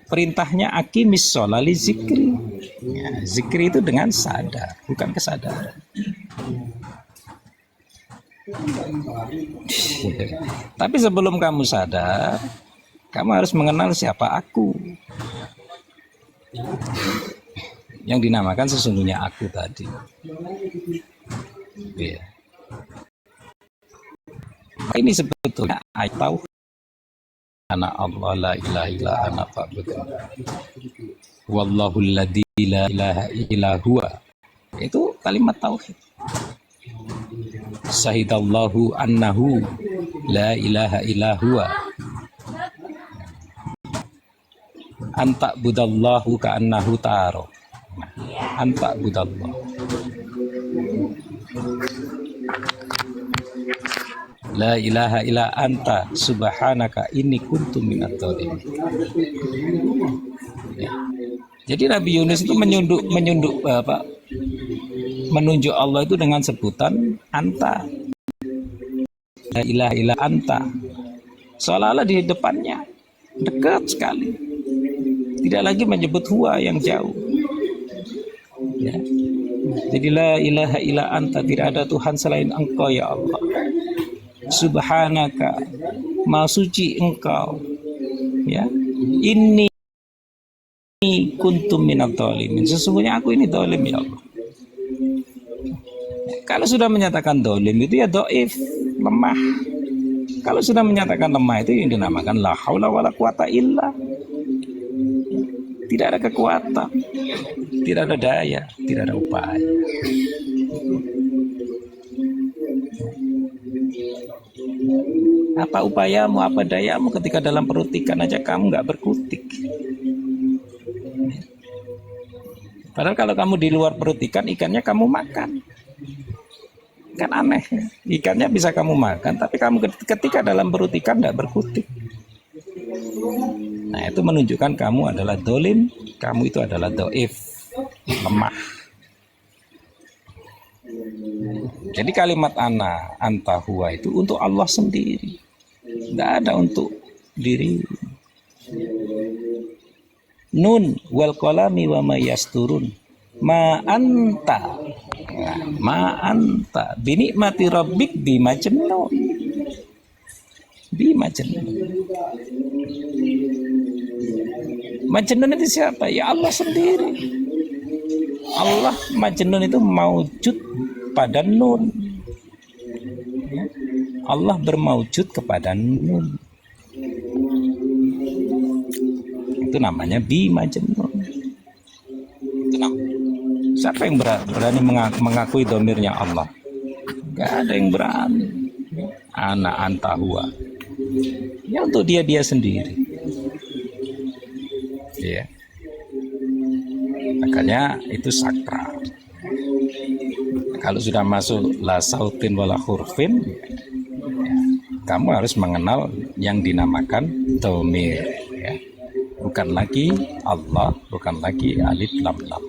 Perintahnya aqimis sholat li zikri. Ya, zikri itu dengan sadar, bukan kesadaran. Tapi sebelum kamu sadar, kamu harus mengenal siapa aku. Yang dinamakan sesungguhnya aku tadi. Ya. Ini sebetulnya ayat tahu ana Allah la ilaha illa ana fa'budhu. Wallahu alladzi la ilaha illa huwa. Itu kalimat tauhid. Syahidallahu annahu la ilaha illa huwa. Anta budallahu ka'annahu taro. Anta budallah. La ilaha illa anta subhanaka inni kuntu minadh dhalimin. Ya. Jadi Nabi Yunus itu menunjuk Allah itu dengan sebutan anta. La ilaha illa anta. Seolah-olah di depannya, dekat sekali. Tidak lagi menyebut huwa yang jauh. Ya. Jadi la ilaha illa anta, tidak ada Tuhan selain engkau ya Allah. Subhanaka, maha suci engkau. Ya. Inni kuntum minadh dhalimin. Sesungguhnya aku ini dhalim ya Allah. Kalau sudah menyatakan dhalim itu ya dhaif, lemah. Kalau sudah menyatakan lemah itu yang dinamakan la haula wala quwata illa. Tidak ada kekuatan, tidak ada daya, tidak ada upaya. Apa upayamu, apa dayamu ketika dalam perut ikan aja kamu nggak berkutik? Padahal kalau kamu di luar perut ikan, ikannya kamu makan. Kan aneh, ikannya bisa kamu makan, tapi kamu ketika dalam perut ikan nggak berkutik. Nah, itu menunjukkan kamu adalah dolim, kamu itu adalah doif, lemah. Jadi kalimat ana, anta, huwa itu untuk Allah sendiri, nggak ada untuk diri. Nun wal qalami wa ma yasturun, ma anta, ma anta binikmati rabbik bimajnun. Bimajnun. Majnun itu siapa? Ya Allah sendiri. Allah majnun itu maujud pada nun. Ya. Allah bermaujud kepada nun. Itu namanya bimajnun. Siapa yang berani mengakui domirnya Allah? Gak ada yang berani. ana anta huwa. Ya untuk dia sendiri. Ya. Makanya itu sakral. Kalau sudah masuk la sautin wala hurfin, ya, kamu harus mengenal yang dinamakan dhamir, ya. Bukan lagi Allah, bukan lagi alif lam lam.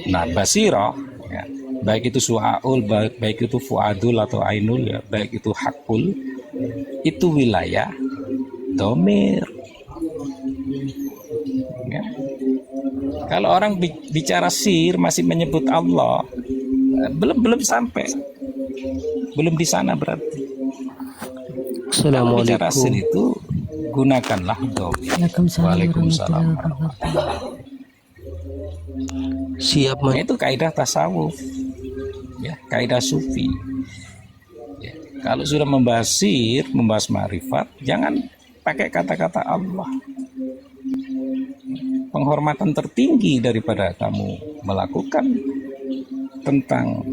Nah, basirah, ya, baik itu su'aul, baik itu fuadul atau ainul, ya, baik itu hakul, itu wilayah dhamir. Ya. Kalau orang bicara sir masih menyebut Allah, belum sampai, belum di sana berarti. Kalau bicara sir itu gunakanlah dhamir. Waalaikumsalam. Siap, Nah, itu kaidah tasawuf, ya, kaidah sufi. Ya, kalau sudah membahas sir, membahas ma'rifat, jangan pakai kata-kata Allah. Penghormatan tertinggi daripada kamu melakukan tentang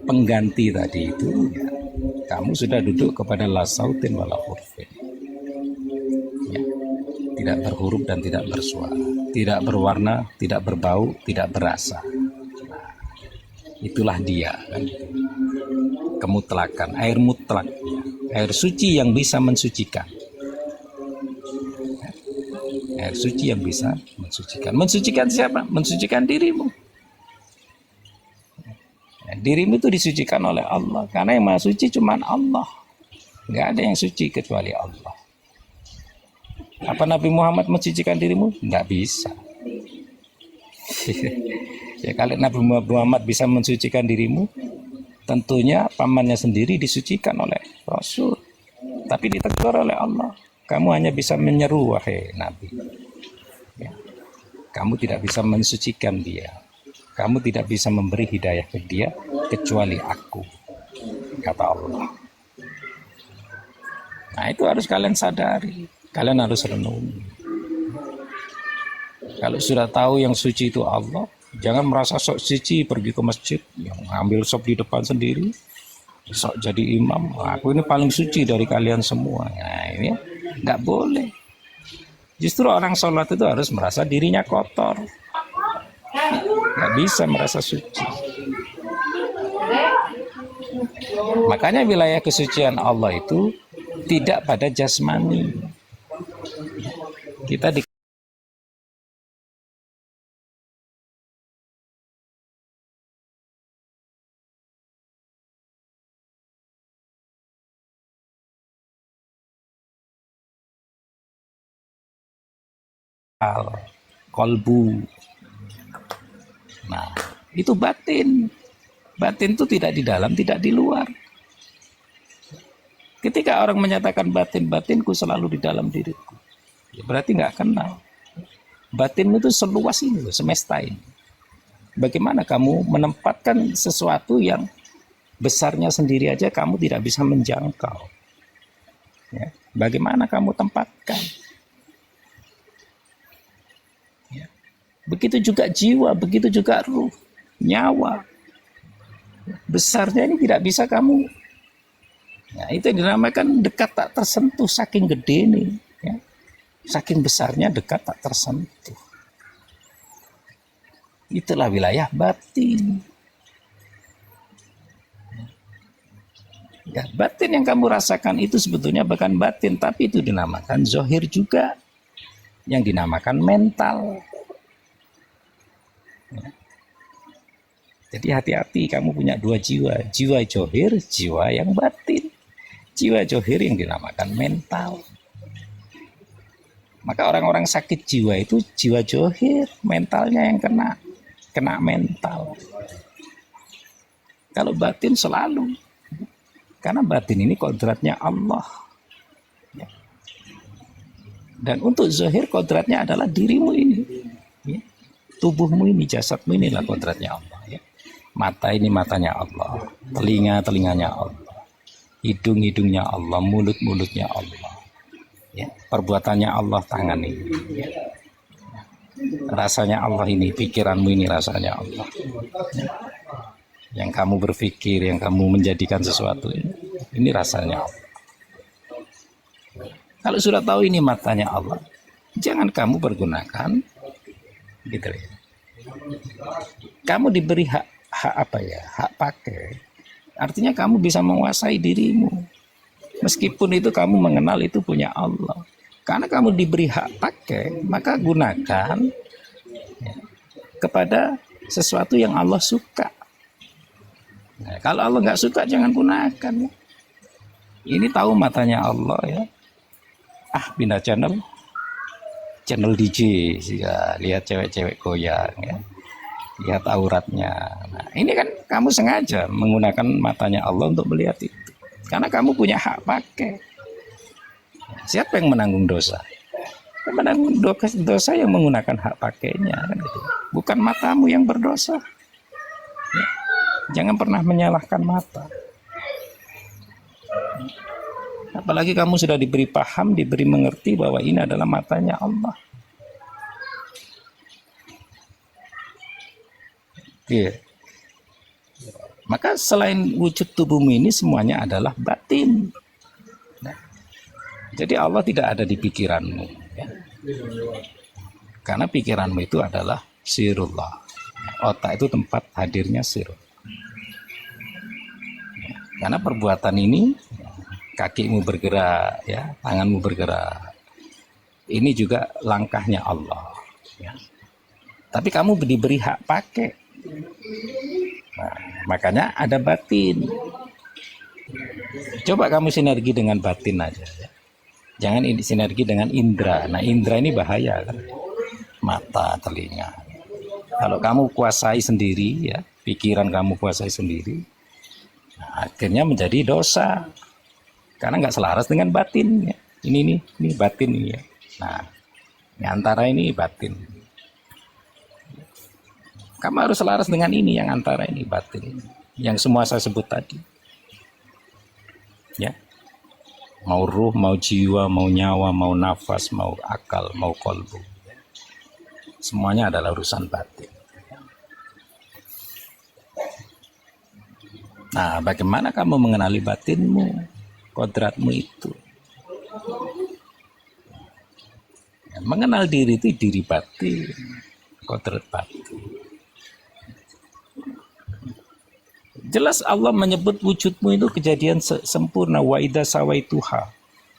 pengganti tadi itu, ya, kamu sudah duduk kepada la sautin wala hurfin. Ya, tidak berhuruf dan tidak bersuara, tidak berwarna, tidak berbau, tidak berasa. Nah, itulah dia, kan? Kemutlakan, air mutlak, air suci yang bisa mensucikan. Air suci yang bisa mensucikan. Mensucikan siapa? Mensucikan dirimu. Dirimu itu disucikan oleh Allah, karena yang maha suci cuma Allah. Nggak ada yang suci kecuali Allah. Apa Nabi Muhammad mensucikan dirimu? Nggak bisa. Ya, kalau Nabi Muhammad bisa mensucikan dirimu, tentunya pamannya sendiri disucikan oleh Rasul, tapi ditegur oleh Allah. Kamu hanya bisa menyeru, wahai Nabi. Ya. Kamu tidak bisa mensucikan dia. Kamu tidak bisa memberi hidayah ke dia kecuali aku, kata Allah. Nah, itu harus kalian sadari. Kalian harus renungi. Kalau sudah tahu yang suci itu Allah, jangan merasa sok suci pergi ke masjid, yang ambil sop di depan sendiri, sok jadi imam. Aku ini paling suci dari kalian semua. Nah, ini nggak boleh. Justru orang sholat itu harus merasa dirinya kotor, nggak bisa merasa suci. Makanya wilayah kesucian Allah itu tidak pada jasmani. Kita di kolbu. Nah, itu batin. Batin itu tidak di dalam, tidak di luar. Ketika orang menyatakan batin, batinku selalu di dalam diriku, ya berarti nggak kenal. Batin itu seluas ini, semesta ini. Bagaimana kamu menempatkan sesuatu yang besarnya sendiri aja kamu tidak bisa menjangkau? Ya, bagaimana kamu tempatkan? Begitu juga jiwa, begitu juga ruh, nyawa. Besarnya ini tidak bisa kamu. Nah, itu dinamakan dekat tak tersentuh, saking gede nih. Ya. Saking besarnya dekat tak tersentuh. Itulah wilayah batin. Ya, batin yang kamu rasakan itu sebetulnya bukan batin, tapi itu dinamakan zohir juga. Yang dinamakan mental. Ya. Jadi hati-hati, kamu punya dua jiwa, jiwa johir, jiwa yang batin. Jiwa johir yang dinamakan mental. Maka orang-orang sakit jiwa itu jiwa johir, mentalnya yang kena mental. Kalau batin selalu, karena batin ini kodratnya Allah. Ya. Dan untuk zohir kodratnya adalah dirimu ini. Ya. Tubuhmu ini, jasadmu inilah kodratnya Allah. Ya. Mata ini matanya Allah, telinga telinganya Allah, hidung hidungnya Allah, mulut mulutnya Allah. Ya. Perbuatannya Allah tangan ini. Ya. Rasanya Allah ini, pikiranmu ini rasanya Allah. Ya. yang kamu berpikir, yang kamu menjadikan sesuatu ini rasanya Allah. Kalau sudah tahu ini matanya Allah, jangan kamu pergunakan gitu ya. Kamu diberi hak apa ya? Hak pakai. Artinya kamu bisa menguasai dirimu. Meskipun itu kamu mengenal itu punya Allah. Karena kamu diberi hak pakai, maka gunakan ya, kepada sesuatu yang Allah suka. Nah, kalau Allah nggak suka jangan gunakan. Ya. Ini tahu matanya Allah ya. Pindah channel DJ ya, lihat cewek-cewek goyang ya, lihat auratnya. Nah, ini kan kamu sengaja menggunakan matanya Allah untuk melihat itu, karena kamu punya hak pakai. Siapa yang menanggung dosa? Yang menanggung dosa yang menggunakan hak pakainya, kan gitu. Bukan matamu yang berdosa. Ya. Jangan pernah menyalahkan mata. Apalagi kamu sudah diberi paham, diberi mengerti bahwa ini adalah matanya Allah. Yeah. Maka selain wujud tubuhmu ini semuanya adalah batin. Nah, jadi Allah tidak ada di pikiranmu. Ya. Karena pikiranmu itu adalah sirullah. Otak itu tempat hadirnya sir. Ya. Karena perbuatan ini, kakimu bergerak, ya, tanganmu bergerak. Ini juga langkahnya Allah. Ya. Tapi kamu diberi hak pakai. Nah, makanya ada batin. Coba kamu sinergi dengan batin aja. Ya. Jangan sinergi dengan indera. Nah, indera ini bahaya kan. Mata, telinga. Kalau kamu kuasai sendiri, ya, pikiran kamu kuasai sendiri, nah, akhirnya menjadi dosa. Karena nggak selaras dengan batin ya. Ini batin ini ya. Nah, ini antara ini batin. Kamu harus selaras dengan ini yang antara ini batin. Yang semua saya sebut tadi. Ya. Mau ruh, mau jiwa, mau nyawa, mau nafas, mau akal, mau kolbu. Semuanya adalah urusan batin. Nah, bagaimana kamu mengenali batinmu? Kodratmu itu. Mengenal diri itu diri batin, kodrat batin. Jelas Allah menyebut wujudmu itu kejadian sempurna, wa idza sawaituha.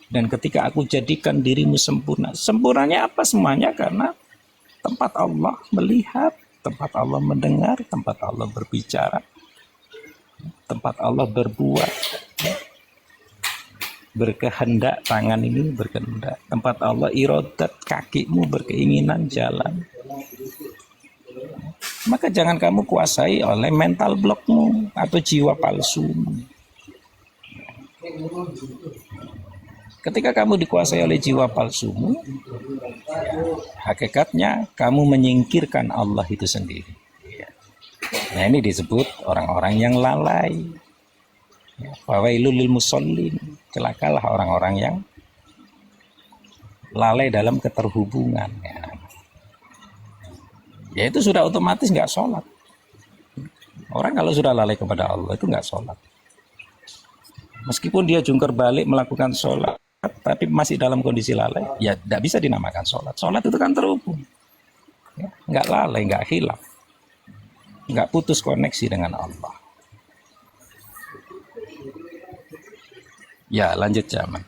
Dan ketika aku jadikan dirimu sempurna. Sempurnanya apa semuanya? Karena tempat Allah melihat, tempat Allah mendengar, tempat Allah berbicara, tempat Allah berbuat. Berkehendak, tangan ini berkehendak. Tempat Allah iradat, kakimu berkeinginan jalan. Maka jangan kamu kuasai oleh mental blockmu atau jiwa palsumu. Ketika kamu dikuasai oleh jiwa palsumu, hakikatnya kamu menyingkirkan Allah itu sendiri. Nah, ini disebut orang-orang yang lalai. Fawailul lil musallin, celakalah orang-orang yang lalai dalam keterhubungan. Ya itu sudah otomatis nggak sholat. Orang kalau sudah lalai kepada Allah itu nggak sholat. Meskipun dia jungkir balik melakukan sholat, tapi masih dalam kondisi lalai, ya tidak bisa dinamakan sholat. Sholat itu kan terhubung, ya, nggak lalai, nggak hilaf, nggak putus koneksi dengan Allah. Ya, lanjut Jaman.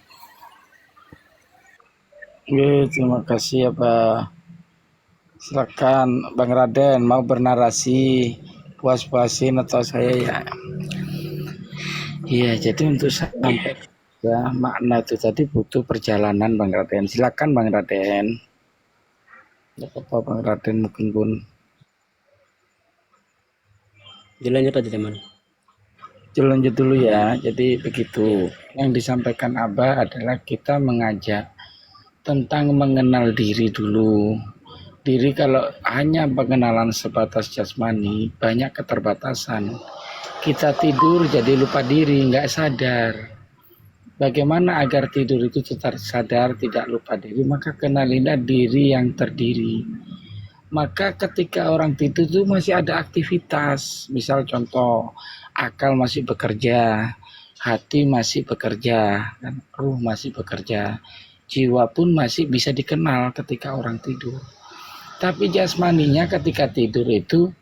Oke, terima kasih ya Pak. Silakan Bang Raden mau bernarasi, puas-puasin atau saya ya. Iya, jadi untuk sampai ya makna itu tadi butuh perjalanan Bang Raden. Silakan Bang Raden. Apa Bang Raden mungkin pun. Dilanjut aja teman. Lanjut dulu ya. Jadi begitu. Yang disampaikan Abah adalah kita mengajak tentang mengenal diri dulu. Diri kalau hanya pengenalan sebatas jasmani, banyak keterbatasan. Kita tidur jadi lupa diri, nggak sadar. Bagaimana agar tidur itu tetap sadar, tidak lupa diri? Maka kenalilah diri yang terdiri. Maka ketika orang tidur itu masih ada aktivitas. Misal contoh, akal masih bekerja, hati masih bekerja, kan? Ruh masih bekerja, jiwa pun masih bisa dikenal ketika orang tidur. Tapi jasmaninya ketika tidur itu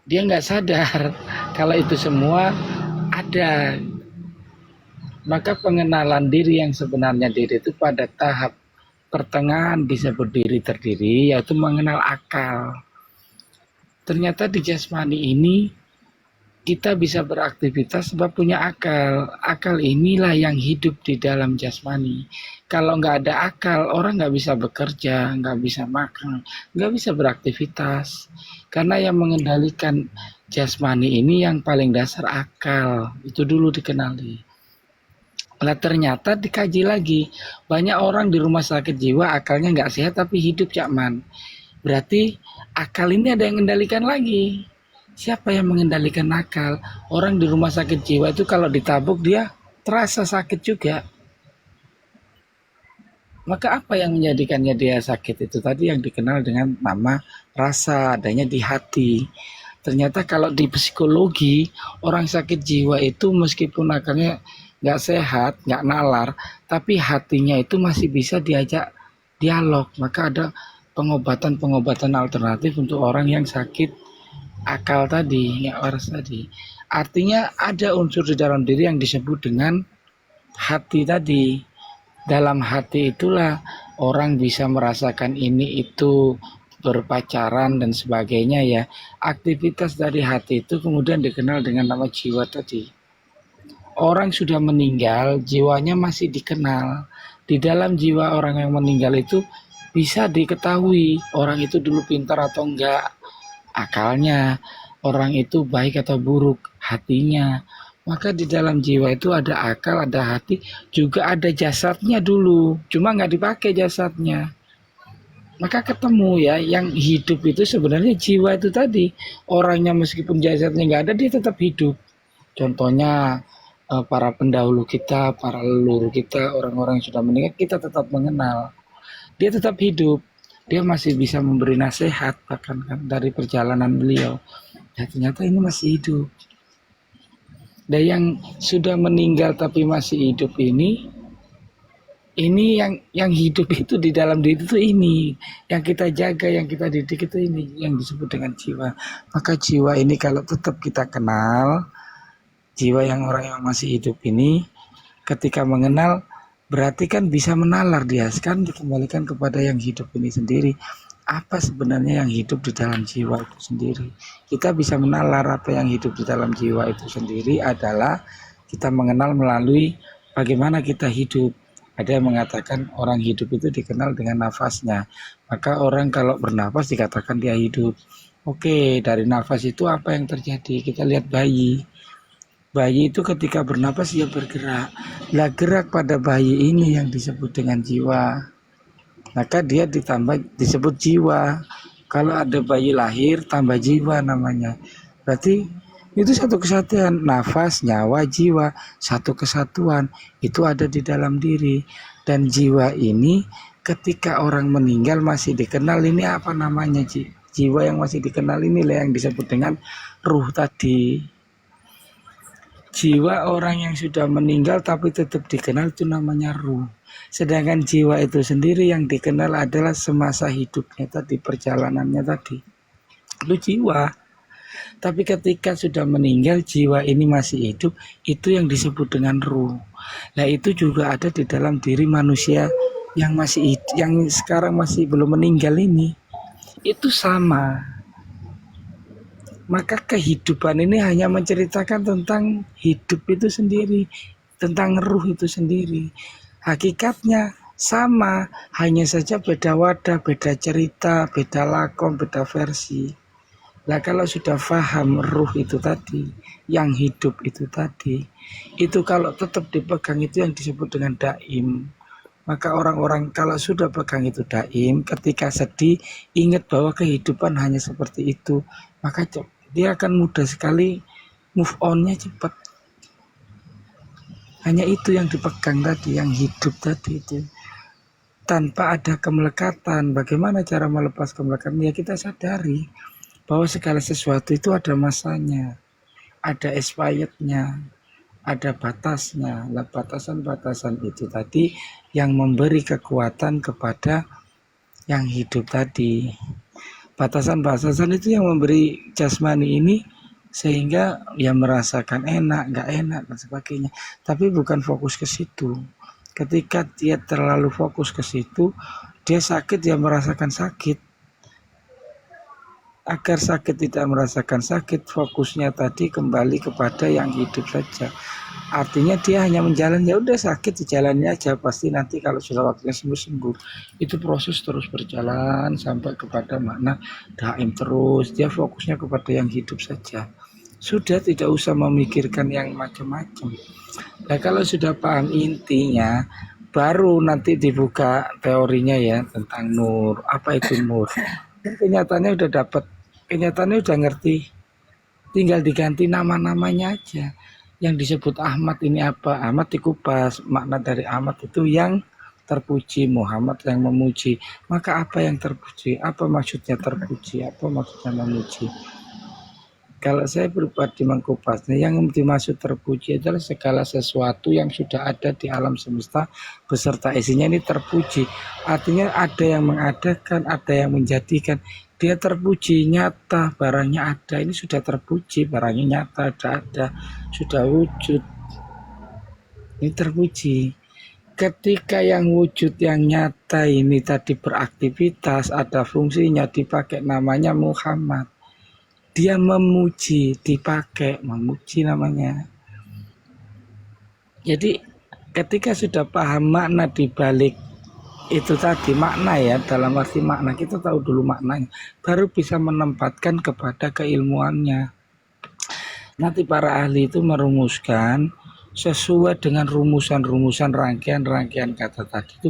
dia nggak sadar kalau itu semua ada. Maka pengenalan diri yang sebenarnya diri itu pada tahap pertengahan disebut diri terdiri, yaitu mengenal akal. Ternyata di jasmani ini kita bisa beraktivitas sebab punya akal. Akal inilah yang hidup di dalam jasmani. Kalau nggak ada akal, orang nggak bisa bekerja, nggak bisa makan, nggak bisa beraktivitas. Karena yang mengendalikan jasmani ini yang paling dasar akal. Itu dulu dikenali. Nah ternyata dikaji lagi. Banyak orang di rumah sakit jiwa akalnya nggak sehat tapi hidup Cak Man. Berarti akal ini ada yang mengendalikan lagi. Siapa yang mengendalikan akal? Orang di rumah sakit jiwa itu kalau ditabuk dia terasa sakit juga. Maka apa yang menjadikannya dia sakit itu tadi yang dikenal dengan nama rasa adanya di hati. Ternyata kalau di psikologi orang sakit jiwa itu meskipun akalnya nggak sehat, nggak nalar, tapi hatinya itu masih bisa diajak dialog. Maka ada pengobatan-pengobatan alternatif untuk orang yang sakit akal tadi, yang waras tadi. Artinya ada unsur di dalam diri yang disebut dengan hati tadi. Dalam hati itulah orang bisa merasakan ini itu, berpacaran dan sebagainya ya. Aktivitas dari hati itu kemudian dikenal dengan nama jiwa tadi. Orang sudah meninggal, jiwanya masih dikenal. Di dalam jiwa orang yang meninggal itu bisa diketahui orang itu dulu pintar atau enggak, akalnya, orang itu baik atau buruk, hatinya. Maka di dalam jiwa itu ada akal, ada hati, juga ada jasadnya dulu. Cuma nggak dipakai jasadnya. Maka ketemu ya, yang hidup itu sebenarnya jiwa itu tadi. Orangnya meskipun jasadnya nggak ada, dia tetap hidup. Contohnya para pendahulu kita, para leluhur kita, orang-orang yang sudah meninggal, kita tetap mengenal. Dia tetap hidup. Dia masih bisa memberi nasihat bahkan kan dari perjalanan beliau. Ya, ternyata ini masih hidup. Dan yang sudah meninggal tapi masih hidup ini yang hidup itu di dalam diri itu ini, yang kita jaga, yang kita didik itu ini, yang disebut dengan jiwa. Maka jiwa ini kalau tetap kita kenal, jiwa yang orang yang masih hidup ini, ketika mengenal berarti kan bisa menalar dia, kan dikembalikan kepada yang hidup ini sendiri. Apa sebenarnya yang hidup di dalam jiwa itu sendiri? Kita bisa menalar apa yang hidup di dalam jiwa itu sendiri adalah kita mengenal melalui bagaimana kita hidup. Ada yang mengatakan orang hidup itu dikenal dengan nafasnya. Maka orang kalau bernafas dikatakan dia hidup. Oke, dari nafas itu apa yang terjadi? Kita lihat bayi. Bayi itu ketika bernapas dia bergerak. Lah gerak pada bayi ini yang disebut dengan jiwa. Maka dia disebut jiwa. Kalau ada bayi lahir tambah jiwa namanya. Berarti itu satu kesatuan, nafas, nyawa, jiwa, satu kesatuan. Itu ada di dalam diri. Dan jiwa ini ketika orang meninggal masih dikenal, ini apa namanya? Jiwa yang masih dikenal inilah yang disebut dengan ruh tadi. Jiwa orang yang sudah meninggal tapi tetap dikenal itu namanya ruh. Sedangkan jiwa itu sendiri yang dikenal adalah semasa hidupnya tadi, perjalanannya tadi. Itu jiwa. Tapi ketika sudah meninggal, jiwa ini masih hidup, itu yang disebut dengan ruh. Nah itu juga ada di dalam diri manusia yang masih yang sekarang masih belum meninggal ini. Itu sama. Maka kehidupan ini hanya menceritakan tentang hidup itu sendiri, tentang ruh itu sendiri. Hakikatnya sama, hanya saja beda wadah, beda cerita, beda lakon, beda versi. Nah kalau sudah paham ruh itu tadi, yang hidup itu tadi, itu kalau tetap dipegang itu yang disebut dengan daim. Maka orang-orang kalau sudah pegang itu daim, ketika sedih ingat bahwa kehidupan hanya seperti itu, maka dia akan mudah sekali move on-nya cepat. Hanya itu yang dipegang tadi, yang hidup tadi itu. tanpa ada kemelekatan. Bagaimana cara melepas kemelekatan? Ya kita sadari bahwa segala sesuatu itu ada masanya, ada expirednya, ada batasnya. Nah, batasan-batasan itu tadi yang memberi kekuatan kepada yang hidup tadi. Batasan-batasan itu yang memberi jasmani ini sehingga ya merasakan enak, nggak enak dan sebagainya. Tapi bukan fokus ke situ. Ketika dia terlalu fokus ke situ, dia sakit, dia merasakan sakit. Agar sakit tidak merasakan sakit, fokusnya tadi kembali kepada yang hidup saja. Artinya dia hanya menjalani, ya udah sakit dijalani aja, pasti nanti kalau sudah waktunya sembuh-sembuh. Itu proses terus berjalan sampai kepada makna daim terus. Dia fokusnya kepada yang hidup saja. Sudah tidak usah memikirkan yang macam-macam. Nah kalau sudah paham intinya, baru nanti dibuka teorinya ya tentang nur. Apa itu nur? Kenyataannya udah dapat, kenyataannya udah ngerti. Tinggal diganti nama-namanya aja. Yang disebut Ahmad ini apa? Ahmad dikupas. Makna dari Ahmad itu yang terpuji, Muhammad yang memuji. Maka apa yang terpuji? Apa maksudnya terpuji? Apa maksudnya memuji? Kalau saya pribadi mengkupasnya, yang dimaksud terpuji adalah segala sesuatu yang sudah ada di alam semesta beserta isinya ini terpuji. Artinya ada yang mengadakan, ada yang menjadikan. Dia terpuji, nyata, barangnya ada. Ini sudah terpuji, barangnya nyata, ada, sudah wujud. Ini terpuji. Ketika yang wujud, yang nyata ini tadi beraktivitas, ada fungsinya, dipakai namanya Muhammad. Dia memuji, dipakai, memuji namanya. Jadi ketika sudah paham makna dibalik itu tadi, makna ya, dalam arti makna, kita tahu dulu maknanya, baru bisa menempatkan kepada keilmuannya. Nanti para ahli itu merumuskan sesuai dengan rumusan-rumusan rangkaian-rangkaian kata tadi itu,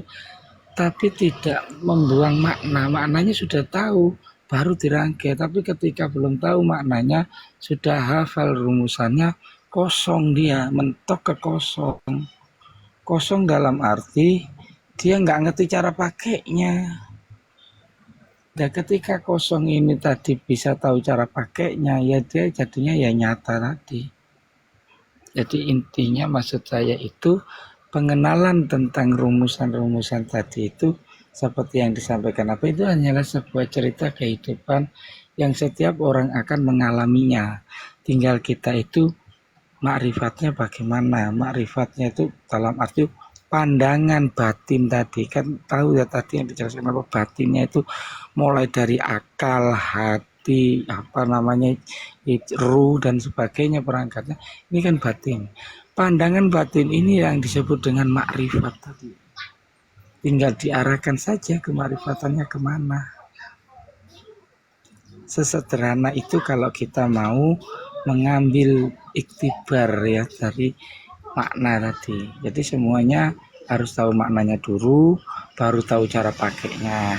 tapi tidak membuang makna. Maknanya sudah tahu, baru dirangkai. Tapi ketika belum tahu maknanya, sudah hafal rumusannya, kosong dia, mentok ke kosong. Kosong dalam arti dia nggak ngerti cara pakainya. Dan ketika kosong ini tadi bisa tahu cara pakainya, ya dia jadinya ya nyata tadi. Jadi intinya maksud saya itu pengenalan tentang rumusan-rumusan tadi itu seperti yang disampaikan apa itu hanyalah sebuah cerita kehidupan yang setiap orang akan mengalaminya. Tinggal kita itu makrifatnya bagaimana. Makrifatnya itu dalam arti pandangan batin tadi, kan tahu ya tadi yang dijelaskan apa batinnya itu mulai dari akal, hati, apa namanya, ruh dan sebagainya perangkatnya. Ini kan batin. Pandangan batin ini yang disebut dengan makrifat tadi. Tinggal diarahkan saja kemarifatannya kemana. Sesederhana itu kalau kita mau mengambil iktibar ya dari makna tadi. Jadi semuanya harus tahu maknanya dulu, baru tahu cara pakainya.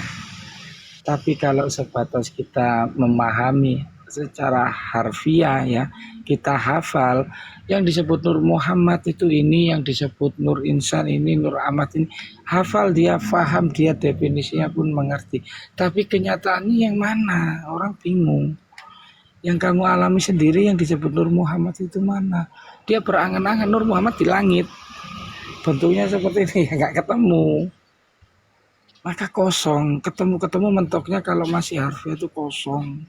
Tapi kalau sebatas kita memahami secara harfiah ya, kita hafal yang disebut Nur Muhammad itu ini, yang disebut Nur Insan ini, Nur Ahmad ini, hafal dia, faham dia, definisinya pun mengerti. Tapi kenyataannya yang mana? Orang bingung. Yang kamu alami sendiri yang disebut Nur Muhammad itu mana? Dia berangan-angan Nur Muhammad di langit. Bentuknya seperti ini, ya nggak ketemu. Maka kosong, ketemu-ketemu mentoknya kalau masih harfiah itu kosong.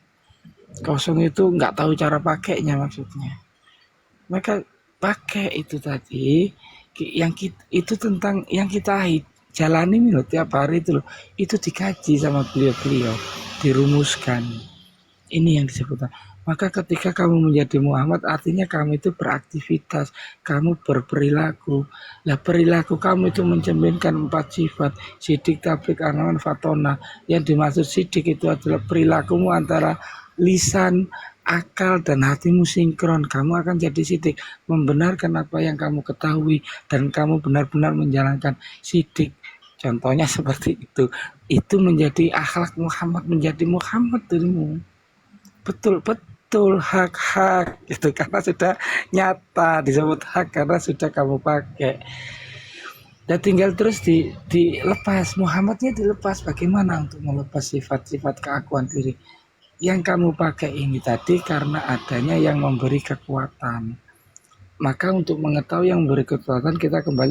Kosong itu nggak tahu cara pakainya maksudnya. Maka pakai itu tadi, yang kita, itu tentang yang kita jalani loh tiap hari itu loh. Itu dikaji sama beliau-beliau, dirumuskan. Ini yang disebut. Maka ketika kamu menjadi Muhammad, artinya kamu itu beraktivitas, kamu berperilaku. Nah perilaku kamu itu mencerminkan 4 sifat, sidik, tablik, anaman, fatona. Yang dimaksud sidik itu adalah perilakumu antara lisan, akal, dan hatimu sinkron. Kamu akan jadi sidik, membenarkan apa yang kamu ketahui, dan kamu benar-benar menjalankan sidik. Contohnya seperti itu. Itu menjadi akhlak Muhammad, menjadi Muhammad dirimu. Betul hak-hak itu karena sudah nyata, disebut hak karena sudah kamu pakai. Dan tinggal terus dilepas. Muhammadnya dilepas. Bagaimana untuk melepas sifat-sifat keakuan diri? Yang kamu pakai ini tadi karena adanya yang memberi kekuatan. Maka untuk mengetahui yang memberi kekuatan, kita kembali